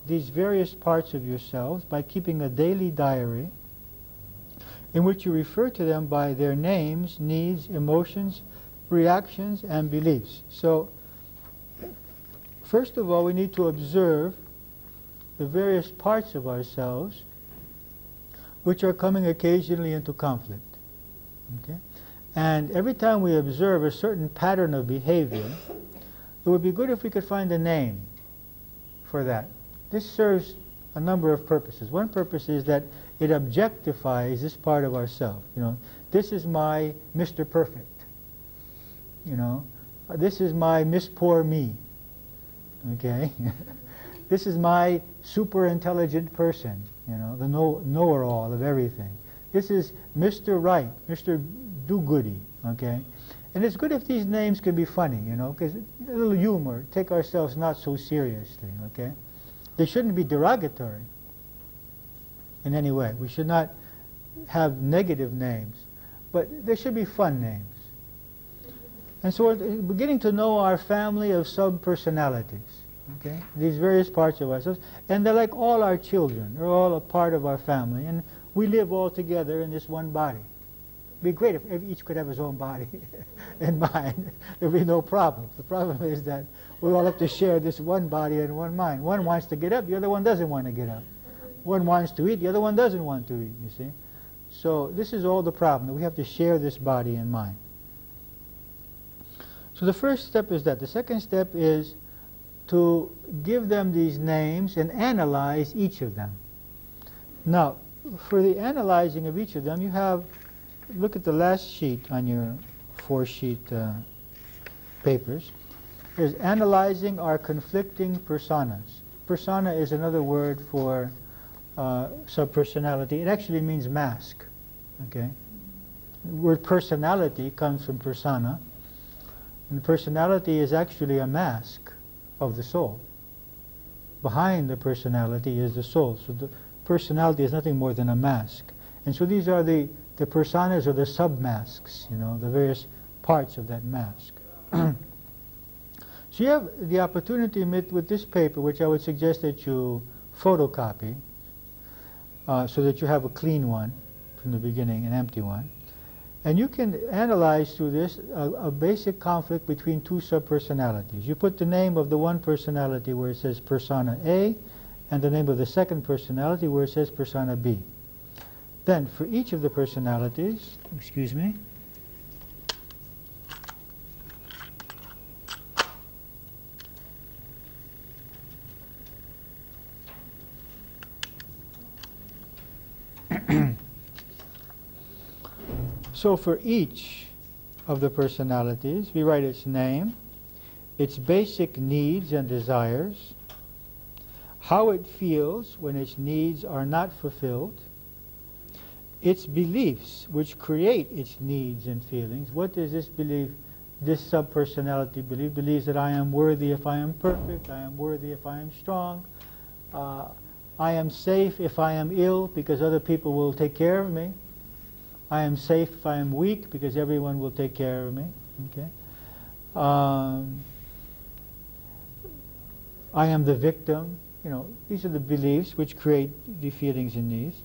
these various parts of yourselves by keeping a daily diary in which you refer to them by their names, needs, emotions, reactions, and beliefs. So, first of all, we need to observe the various parts of ourselves which are coming occasionally into conflict. Okay? And every time we observe a certain pattern of behavior, it would be good if we could find a name for that. This serves a number of purposes. One purpose is that it objectifies this part of ourself. You know, this is my Mr. Perfect. You know, this is my Miss Poor Me. Okay? This is my super intelligent person. You know, the knower-all of everything. This is Mr. Right, Mr. Do-Goody. Okay? And it's good if these names can be funny, you know, because a little humor, take ourselves not so seriously. Okay? They shouldn't be derogatory in any way. We should not have negative names, but there should be fun names. And so we're beginning to know our family of sub-personalities, okay? These various parts of ourselves. And they're like all our children. They're all a part of our family. And we live all together in this one body. It'd be great if each could have his own body and mind. There'd be no problem. The problem is that we all have to share this one body and one mind. One wants to get up, the other one doesn't want to get up. One wants to eat, the other one doesn't want to eat, you see. So this is all the problem, that we have to share this body and mind. So the first step is that. The second step is to give them these names and analyze each of them. Now, for the analyzing of each of them, you have, look at the last sheet on your 4-sheet papers. There's analyzing our conflicting personas. Persona is another word for subpersonality. It actually means mask. Okay? The word personality comes from persona. And the personality is actually a mask of the soul. Behind the personality is the soul. So the personality is nothing more than a mask. And so these are the personas or the sub-masks, you know, the various parts of that mask. So you have the opportunity with this paper, which I would suggest that you photocopy so that you have a clean one from the beginning, an empty one. And you can analyze through this a basic conflict between two subpersonalities. You put the name of the one personality where it says persona A, and the name of the second personality where it says persona B. Then for each of the personalities, excuse me, so for each of the personalities, we write its name, its basic needs and desires, how it feels when its needs are not fulfilled, its beliefs which create its needs and feelings. What does this belief, this subpersonality believe? Believes that I am worthy if I am perfect, I am worthy if I am strong, I am safe if I am ill because other people will take care of me. I am safe if I am weak because everyone will take care of me. Okay? I am the victim. You know, these are the beliefs which create the feelings and needs.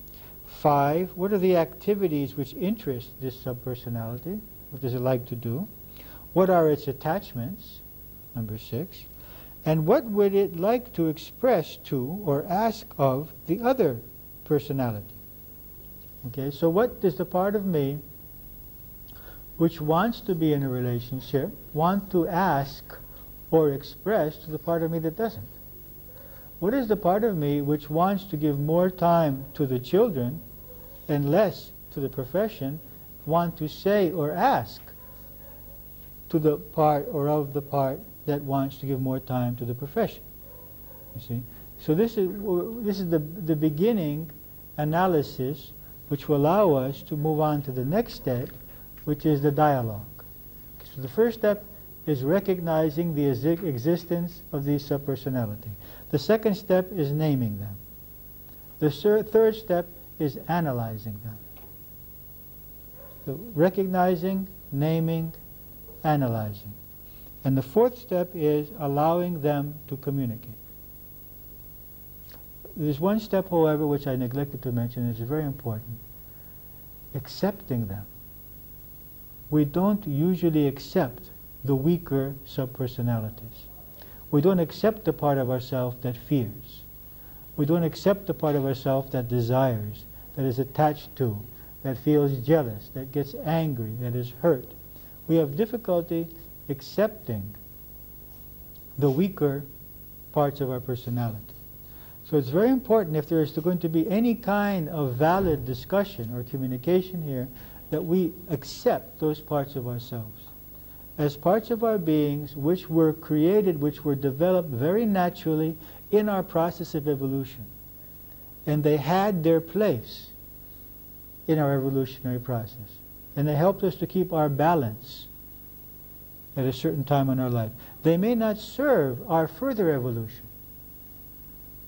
5, what are the activities which interest this subpersonality? What does it like to do? What are its attachments? Number 6. And what would it like to express to or ask of the other personality? Okay, so what does the part of me which wants to be in a relationship want to ask or express to the part of me that doesn't? What is the part of me which wants to give more time to the children and less to the profession want to say or ask to the part or of the part that wants to give more time to the profession? You see? So this is the beginning analysis which will allow us to move on to the next step, which is the dialogue. So the first step is recognizing the existence of these subpersonality. The second step is naming them. The third step is analyzing them. So recognizing, naming, analyzing. And the fourth step is allowing them to communicate. There's one step, however, which I neglected to mention, it's very important. Accepting them. We don't usually accept the weaker subpersonalities. We don't accept the part of ourselves that fears. We don't accept the part of ourselves that desires, that is attached to, that feels jealous, that gets angry, that is hurt. We have difficulty accepting the weaker parts of our personality. So it's very important, if there is going to be any kind of valid discussion or communication here, that we accept those parts of ourselves as parts of our beings which were created, which were developed very naturally in our process of evolution. And they had their place in our evolutionary process. And they helped us to keep our balance at a certain time in our life. They may not serve our further evolution,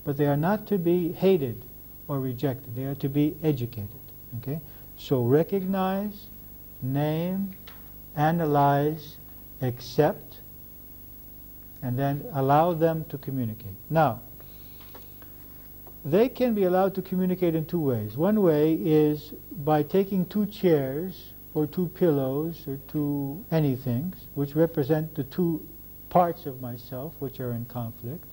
but they are not to be hated or rejected. They are to be educated. Okay? So recognize, name, analyze, accept, and then allow them to communicate. Now, they can be allowed to communicate in two ways. One way is by taking two chairs or two pillows or two anythings which represent the two parts of myself which are in conflict.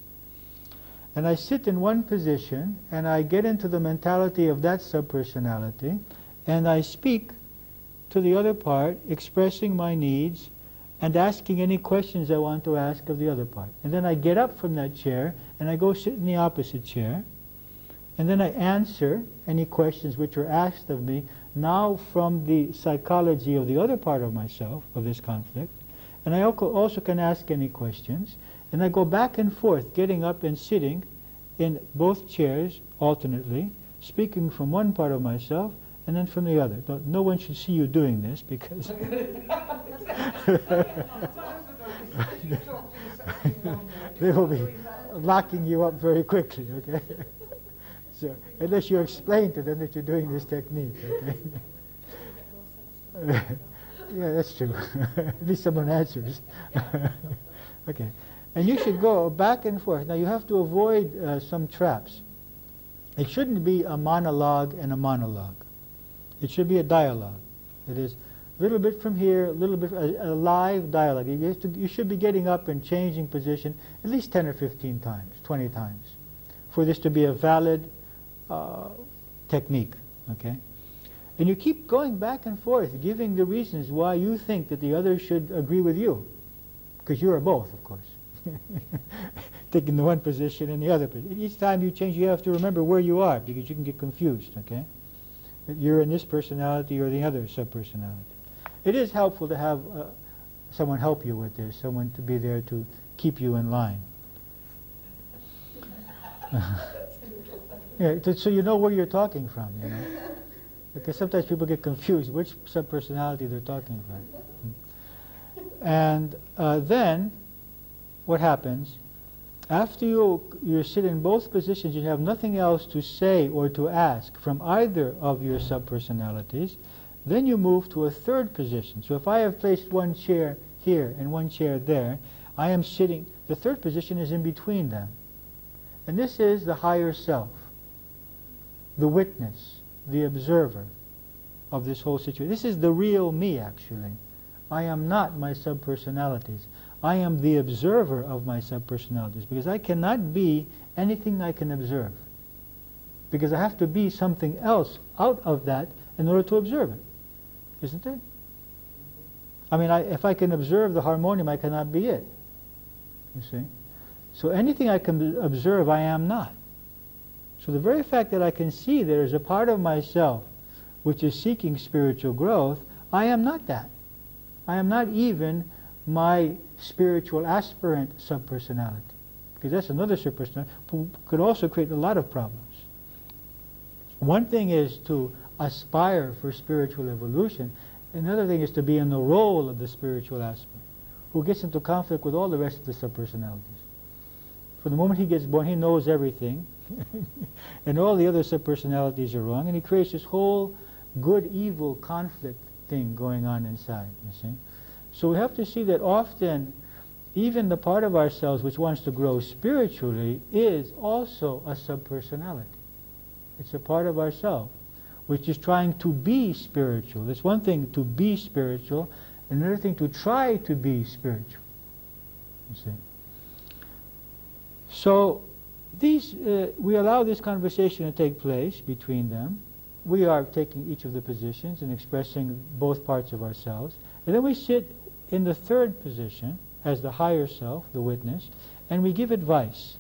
And I sit in one position and I get into the mentality of that subpersonality and I speak to the other part, expressing my needs and asking any questions I want to ask of the other part. And then I get up from that chair and I go sit in the opposite chair. And then I answer any questions which are asked of me, now from the psychology of the other part of myself, of this conflict. And I also can ask any questions. And I go back and forth, getting up and sitting in both chairs alternately, speaking from one part of myself and then from the other. No one should see you doing this because they will be locking you up very quickly, okay? So, unless you explain to them that you're doing this technique, okay? Yeah, that's true. At least someone answers. Okay. And you should go back and forth. Now you have to avoid some traps. It shouldn't be a monologue and a monologue. It should be a dialogue. It is a little bit from here, a little bit, a live dialogue. You should be getting up and changing position at least 10 or 15 times, 20 times, for this to be a valid technique, okay? And you keep going back and forth, giving the reasons why you think that the other should agree with you, because you are both, of course. Taking the one position and the other position. Each time you change, you have to remember where you are, because you can get confused, okay? That you're in this personality or the other subpersonality. It is helpful to have someone help you with this, someone to be there to keep you in line. Yeah, so you know where you're talking from, you know. Because sometimes people get confused which subpersonality they're talking from. And then, what happens, after you sit in both positions, you have nothing else to say or to ask from either of your subpersonalities, then you move to a third position. So if I have placed one chair here and one chair there, I am sitting, the third position is in between them. And this is the higher self, the witness, the observer of this whole situation. This is the real me, actually. I am not my subpersonalities. I am the observer of my subpersonalities, because I cannot be anything I can observe, because I have to be something else out of that in order to observe it, isn't it? I mean, if I can observe the harmonium, I cannot be it, you see? So anything I can observe, I am not. So the very fact that I can see there is a part of myself which is seeking spiritual growth, I am not that. I am not even my spiritual aspirant subpersonality, because that's another subpersonality who could also create a lot of problems. One thing is to aspire for spiritual evolution, another thing is to be in the role of the spiritual aspirant, who gets into conflict with all the rest of the subpersonalities. From the moment he gets born, he knows everything, and all the other subpersonalities are wrong, and he creates this whole good-evil conflict thing going on inside, you see. So we have to see that often even the part of ourselves which wants to grow spiritually is also a subpersonality. It's a part of ourselves which is trying to be spiritual. It's one thing to be spiritual, another thing to try to be spiritual, you see. So we allow this conversation to take place between them, we are taking each of the positions and expressing both parts of ourselves. And then we sit in the third position as the higher self, the witness, and we give advice.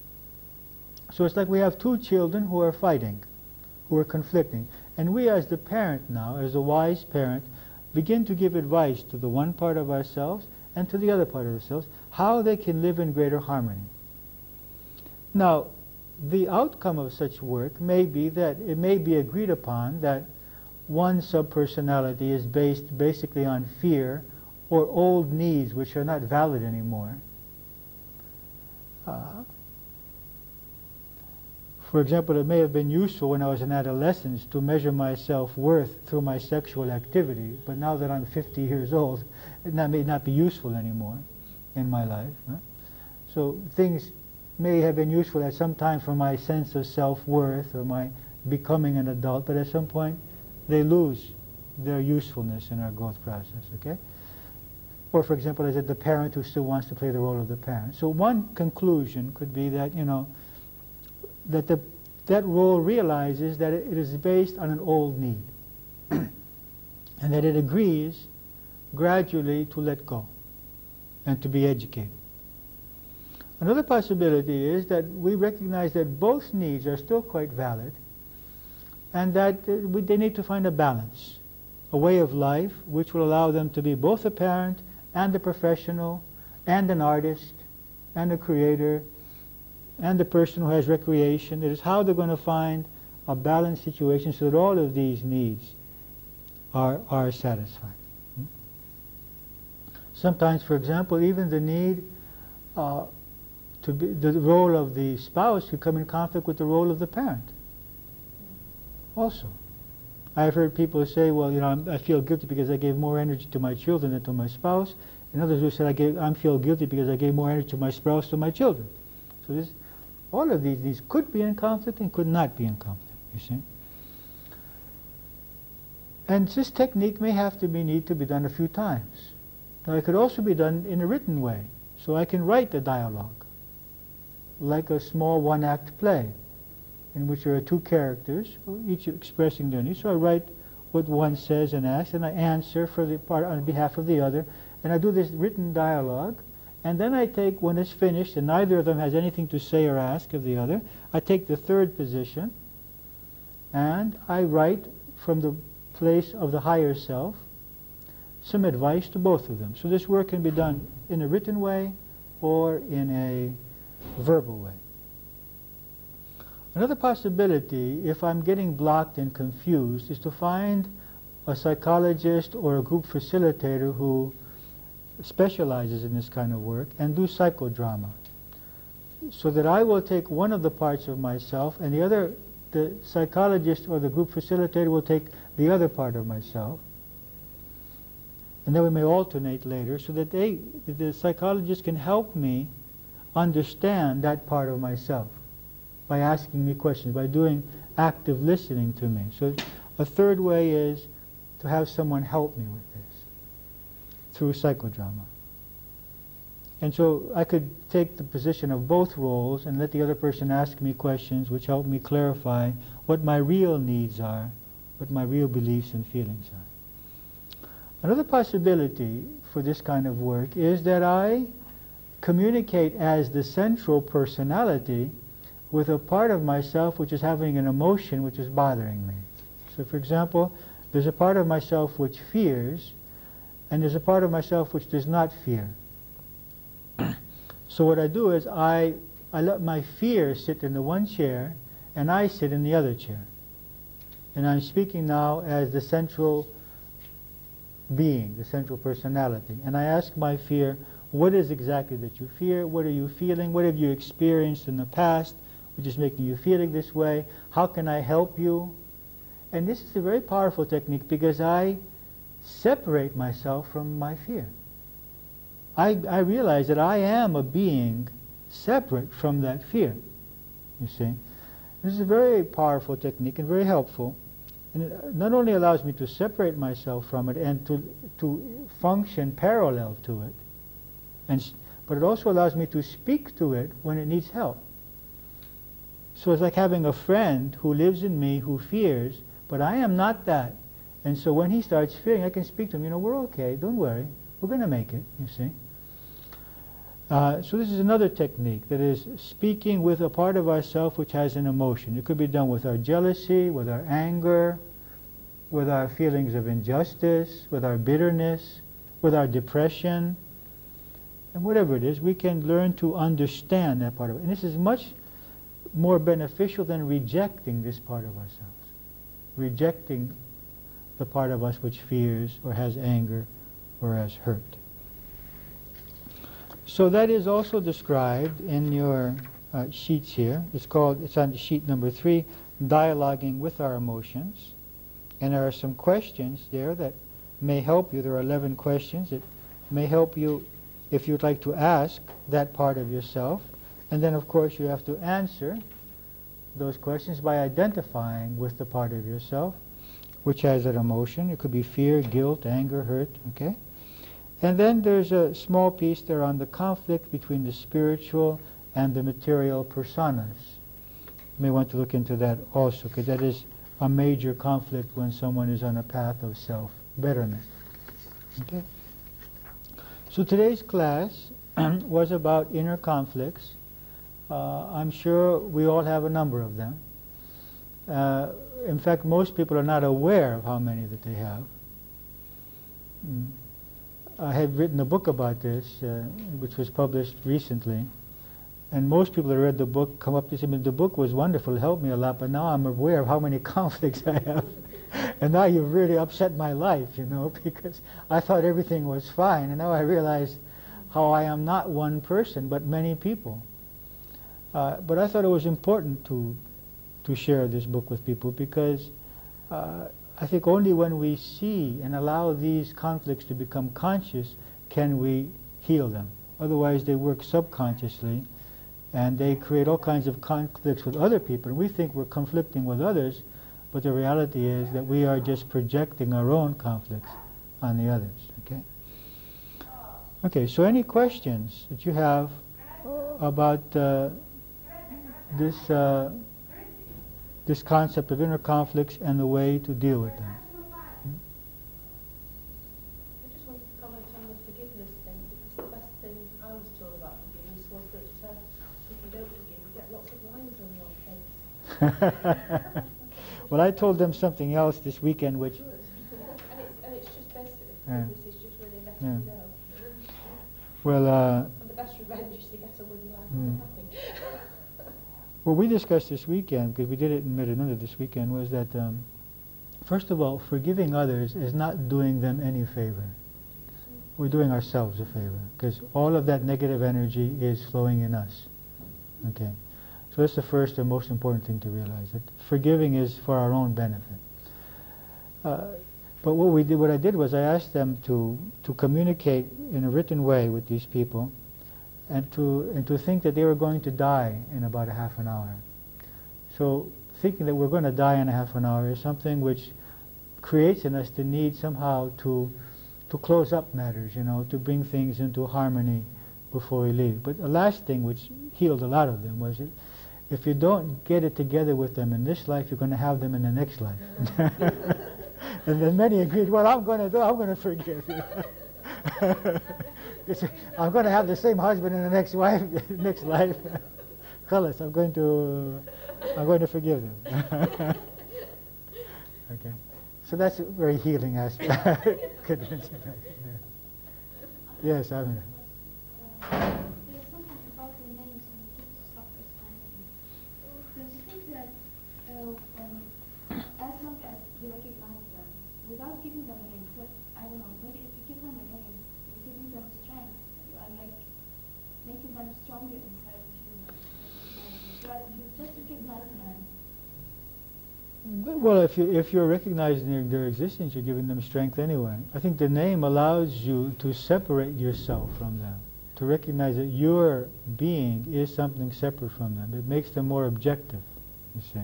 So it's like we have two children who are fighting, who are conflicting. And we as the parent now, as a wise parent, begin to give advice to the one part of ourselves and to the other part of ourselves, how they can live in greater harmony. Now, the outcome of such work may be that it may be agreed upon that one subpersonality is based basically on fear or old needs which are not valid anymore. For example, it may have been useful when I was an adolescent to measure my self-worth through my sexual activity, but now that I'm 50 years old, it may not be useful anymore in my life. Right? So things may have been useful at some time for my sense of self-worth or my becoming an adult, but at some point they lose their usefulness in our growth process, okay? Or for example, as the parent who still wants to play the role of the parent. So one conclusion could be that, you know, that that role realizes that it is based on an old need and that it agrees gradually to let go and to be educated. Another possibility is that we recognize that both needs are still quite valid and that they need to find a balance, a way of life which will allow them to be both a parent and a professional and an artist and a creator and the person who has recreation. It is how they're going to find a balanced situation so that all of these needs are satisfied. Sometimes, for example, even the need to be, the role of the spouse could come in conflict with the role of the parent. Also, I've heard people say, well, you know, I feel guilty because I gave more energy to my children than to my spouse. And others who said, I feel guilty because I gave more energy to my spouse than to my children. So all of these could be in conflict and could not be in conflict, you see. And this technique may have to need to be done a few times. Now, it could also be done in a written way. So I can write the dialogue, like a small one-act play, in which there are two characters, each expressing their needs. So I write what one says and asks, and I answer for the part on behalf of the other, and I do this written dialogue. And then I take, when it's finished, and neither of them has anything to say or ask of the other, I take the third position, and I write from the place of the higher self some advice to both of them. So this work can be done in a written way or in a verbal way. Another possibility, if I'm getting blocked and confused, is to find a psychologist or a group facilitator who specializes in this kind of work and do psychodrama, so that I will take one of the parts of myself and the psychologist or the group facilitator will take the other part of myself, and then we may alternate later, so that the psychologist can help me understand that part of myself by asking me questions, by doing active listening to me. So a third way is to have someone help me with this through psychodrama. And so I could take the position of both roles and let the other person ask me questions which help me clarify what my real needs are, what my real beliefs and feelings are. Another possibility for this kind of work is that I communicate as the central personality with a part of myself which is having an emotion which is bothering me. So for example, there's a part of myself which fears, and there's a part of myself which does not fear. So what I do is I let my fear sit in the one chair and I sit in the other chair. And I'm speaking now as the central being, the central personality. And I ask my fear, what is exactly that you fear? What are you feeling? What have you experienced in the past which is making you feeling this way? How can I help you? And this is a very powerful technique because I separate myself from my fear. I realize that I am a being separate from that fear, you see. This is a very powerful technique and very helpful. And it not only allows me to separate myself from it and to function parallel to it, but it also allows me to speak to it when it needs help. So it's like having a friend who lives in me who fears, But I am not that. And so when he starts fearing, I can speak to him, we're okay, don't worry, we're going to make it, you see. So this is another technique, that is speaking with a part of ourself which has an emotion. It could be done with our jealousy, with our anger, with our feelings of injustice, with our bitterness, with our depression, and whatever it is, we can learn to understand that part of it. And this is much more beneficial than rejecting this part of ourselves. Rejecting the part of us which fears or has anger or has hurt. So that is also described in your sheets here. It's on sheet number 3, dialoguing with our emotions. And there are some questions there that may help you. There are 11 questions that may help you if you'd like to ask that part of yourself. And then, of course, you have to answer those questions by identifying with the part of yourself which has that emotion. It could be fear, guilt, anger, hurt, okay? And then there's a small piece there on the conflict between the spiritual and the material personas. You may want to look into that also, because that is a major conflict when someone is on a path of self-betterment. Okay? So today's class was about inner conflicts. I'm sure we all have a number of them. In fact, most people are not aware of how many that they have. I had written a book about this, which was published recently, and most people that read the book come up to say, the book was wonderful, it helped me a lot, but now I'm aware of how many conflicts I have. And now you've really upset my life, because I thought everything was fine, and now I realize how I am not one person, but many people. But I thought it was important to share this book with people, because I think only when we see and allow these conflicts to become conscious can we heal them. Otherwise they work subconsciously and they create all kinds of conflicts with other people. And we think we're conflicting with others, but the reality is that we are just projecting our own conflicts on the others. Okay, so any questions that you have about this concept of inner conflicts and the way to deal with them? I just wanted to comment on the forgiveness thing, because the best thing I was told about forgiveness was that if you don't forgive, you get lots of lines on your face. Well, I told them something else this weekend, which... and it's just basically, forgiveness is just really letting go. Well, and the best revenge is to get on with your life and be happy. What we discussed this weekend, because we did it in Mirananda this weekend, was that, first of all, forgiving others is not doing them any favor. We're doing ourselves a favor, because all of that negative energy is flowing in us. Okay, so that's the first and most important thing to realize, that forgiving is for our own benefit. But what I did was I asked them to communicate in a written way with these people, and to think that they were going to die in about a half an hour. So thinking that we're going to die in a half an hour is something which creates in us the need somehow to close up matters, to bring things into harmony before we leave. But the last thing which healed a lot of them was, if you don't get it together with them in this life, you're going to have them in the next life. And then many agreed, well, I'm going to forgive you. I'm going to have the same husband in the next life. Khalas, I'm going to forgive them. Okay, so that's a very healing aspect. Yes, I mean. There's something about the names when you give to self-understanding. Don't you think that as long as you recognize them, without giving them a name, because I don't know, maybe if you give them a name, you're giving them strength. You are like making them stronger inside of you. Whereas if you just recognize them. Well, if you're recognizing their existence, you're giving them strength anyway. I think the name allows you to separate yourself from them, to recognize that your being is something separate from them. It makes them more objective, you see.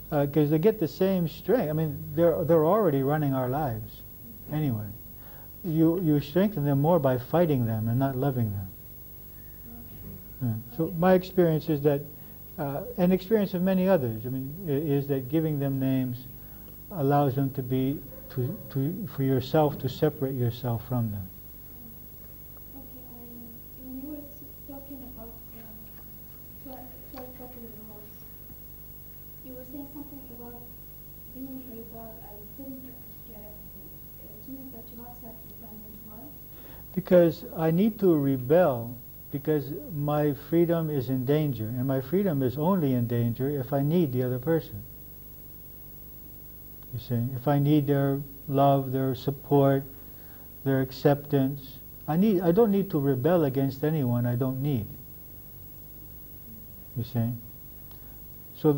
Because they get the same strength. I mean, they're already running our lives anyway. You strengthen them more by fighting them and not loving them. Yeah. So my experience is that, and experience of many others, is that giving them names allows them to be, for yourself to separate yourself from them. Okay, when you were talking about 12 popular laws, you were saying something about being a rebel. I didn't get everything. It means that you're not self-dependent. Why? Because I need to rebel because my freedom is in danger, and my freedom is only in danger if I need the other person. You see, if I need their love, their support, their acceptance, I don't need to rebel against anyone I don't need. You see? So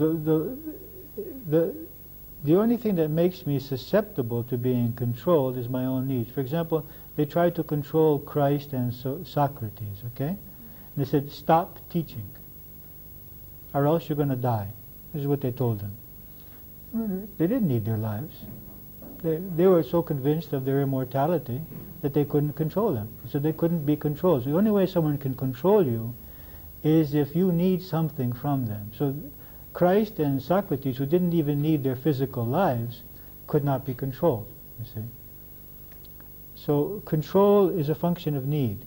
the only thing that makes me susceptible to being controlled is my own needs. For example, they tried to control Christ and Socrates, okay? And they said, stop teaching, or else you're going to die. This is what they told them. They didn't need their lives. They were so convinced of their immortality that they couldn't control them. So they couldn't be controlled. So the only way someone can control you is if you need something from them. So Christ and Socrates, who didn't even need their physical lives, could not be controlled, you see. So control is a function of need.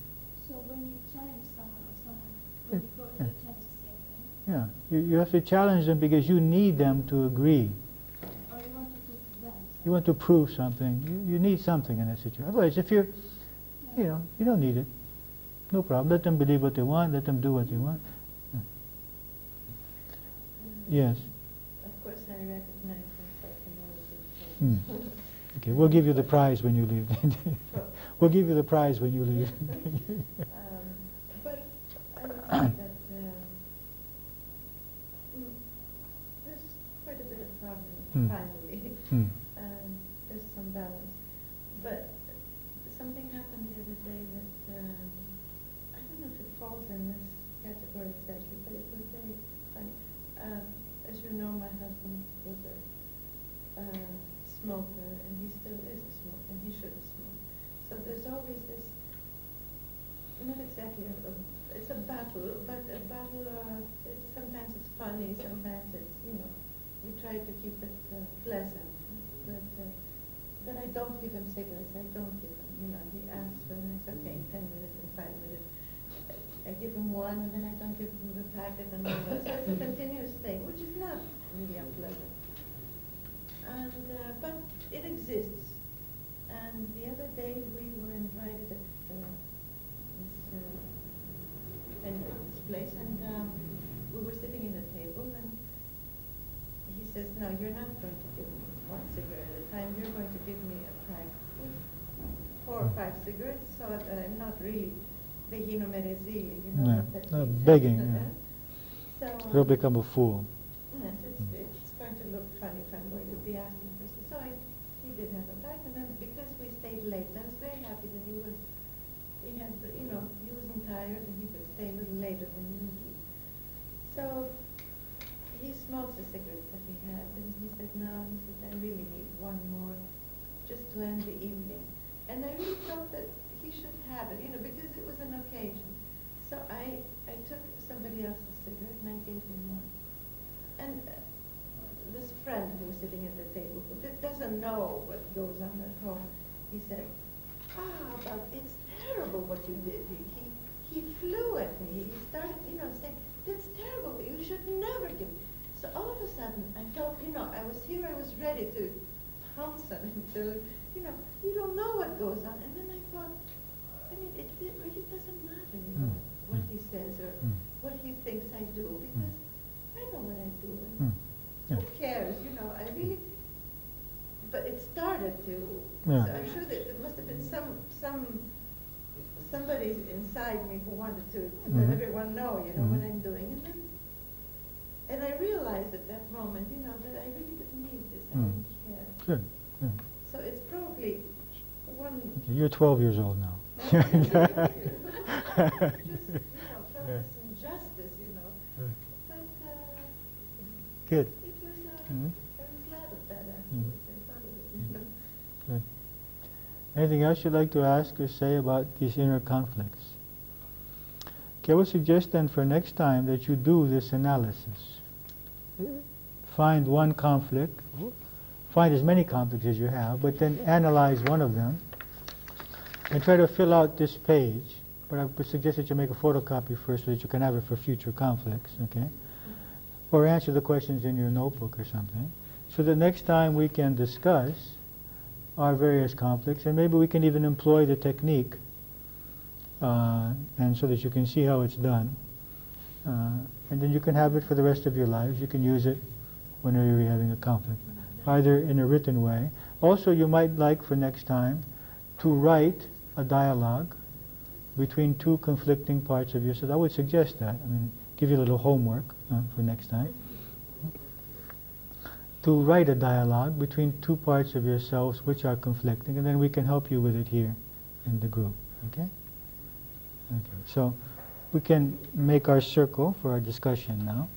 So when you challenge someone or someone, you challenge the same thing? Yeah, you have to challenge them because you need them to agree. Or you want to prove to them? You want to prove something. You need something in that situation. Otherwise, if you're, you don't need it. No problem. Let them believe what they want. Let them do what they want. Yeah. Yes. Of course, I recognize myself in all of this. Okay, we'll give you the prize when you leave. We'll give you the prize when you leave. But I would say that there's quite a bit of problem in the family. There's some balance. But something happened the other day that I don't know if it falls in this category exactly, but it was very funny. As you know, my husband was a smoker, and he still is a smoker, and he shouldn't smoke. So there's always this, not exactly it's a battle, but a battle, sometimes it's funny, sometimes it's, we try to keep it pleasant. But I don't give him cigarettes, I don't give him, he asks for them, it's okay, 10 minutes and 5 minutes. I give him one, and then I don't give him the packet, and all that. So it's a continuous thing, which is not really unpleasant. And but it exists. And the other day we were invited at this place, and we were sitting at a table, and he says, "No, you're not going to give me one cigarette at a time. You're going to give me a pack with 4 or 5 cigarettes, so that I'm not really begging or merezi, begging. So You'll become a fool. Yes, it's going to look funny if I'm going to be asking for this. So he did have a bag, and then because we stayed late, I was very happy that he wasn't tired, and he could stay a little later than usual. So he smokes the cigarettes that he had, and he said, "No," he said, "I really need one more, just to end the evening." And I really felt that he should have it, because it was an occasion. So I took somebody else's cigarette and I gave him one. And this friend who was sitting at the table, who doesn't know what goes on at home, he said, but it's terrible what you did. He flew at me. He started, saying, "That's terrible. You should never give." So all of a sudden, I felt, I was ready to pounce on him. You don't know what goes on. And then I thought, it really doesn't matter, what he says or what he thinks I do, because I know what I do. And who cares, I really, but it started to, so I'm sure that there must have been somebody inside me who wanted to let everyone know, what I'm doing. And I realized at that moment, that I really didn't need this, I didn't care. Good. So it's probably one... You're 12 years old now. Just, felt this injustice, But good. It was, I was glad of that, actually. I thought of it, Good. Anything else you'd like to ask or say about these inner conflicts? Okay, I would suggest then for next time that you do this analysis. Find one conflict, find as many conflicts as you have, but then analyze one of them and try to fill out this page. But I would suggest that you make a photocopy first so that you can have it for future conflicts, okay? Or answer the questions in your notebook or something. So that next time we can discuss our various conflicts, and maybe we can even employ the technique, and so that you can see how it's done. And then you can have it for the rest of your lives. You can use it whenever you're having a conflict, either in a written way. Also, you might like for next time to write a dialogue between two conflicting parts of yourself. I would suggest that. I mean, give you a little homework for next time. To write a dialogue between two parts of yourselves which are conflicting, and then we can help you with it here in the group. Okay? Okay. So we can make our circle for our discussion now.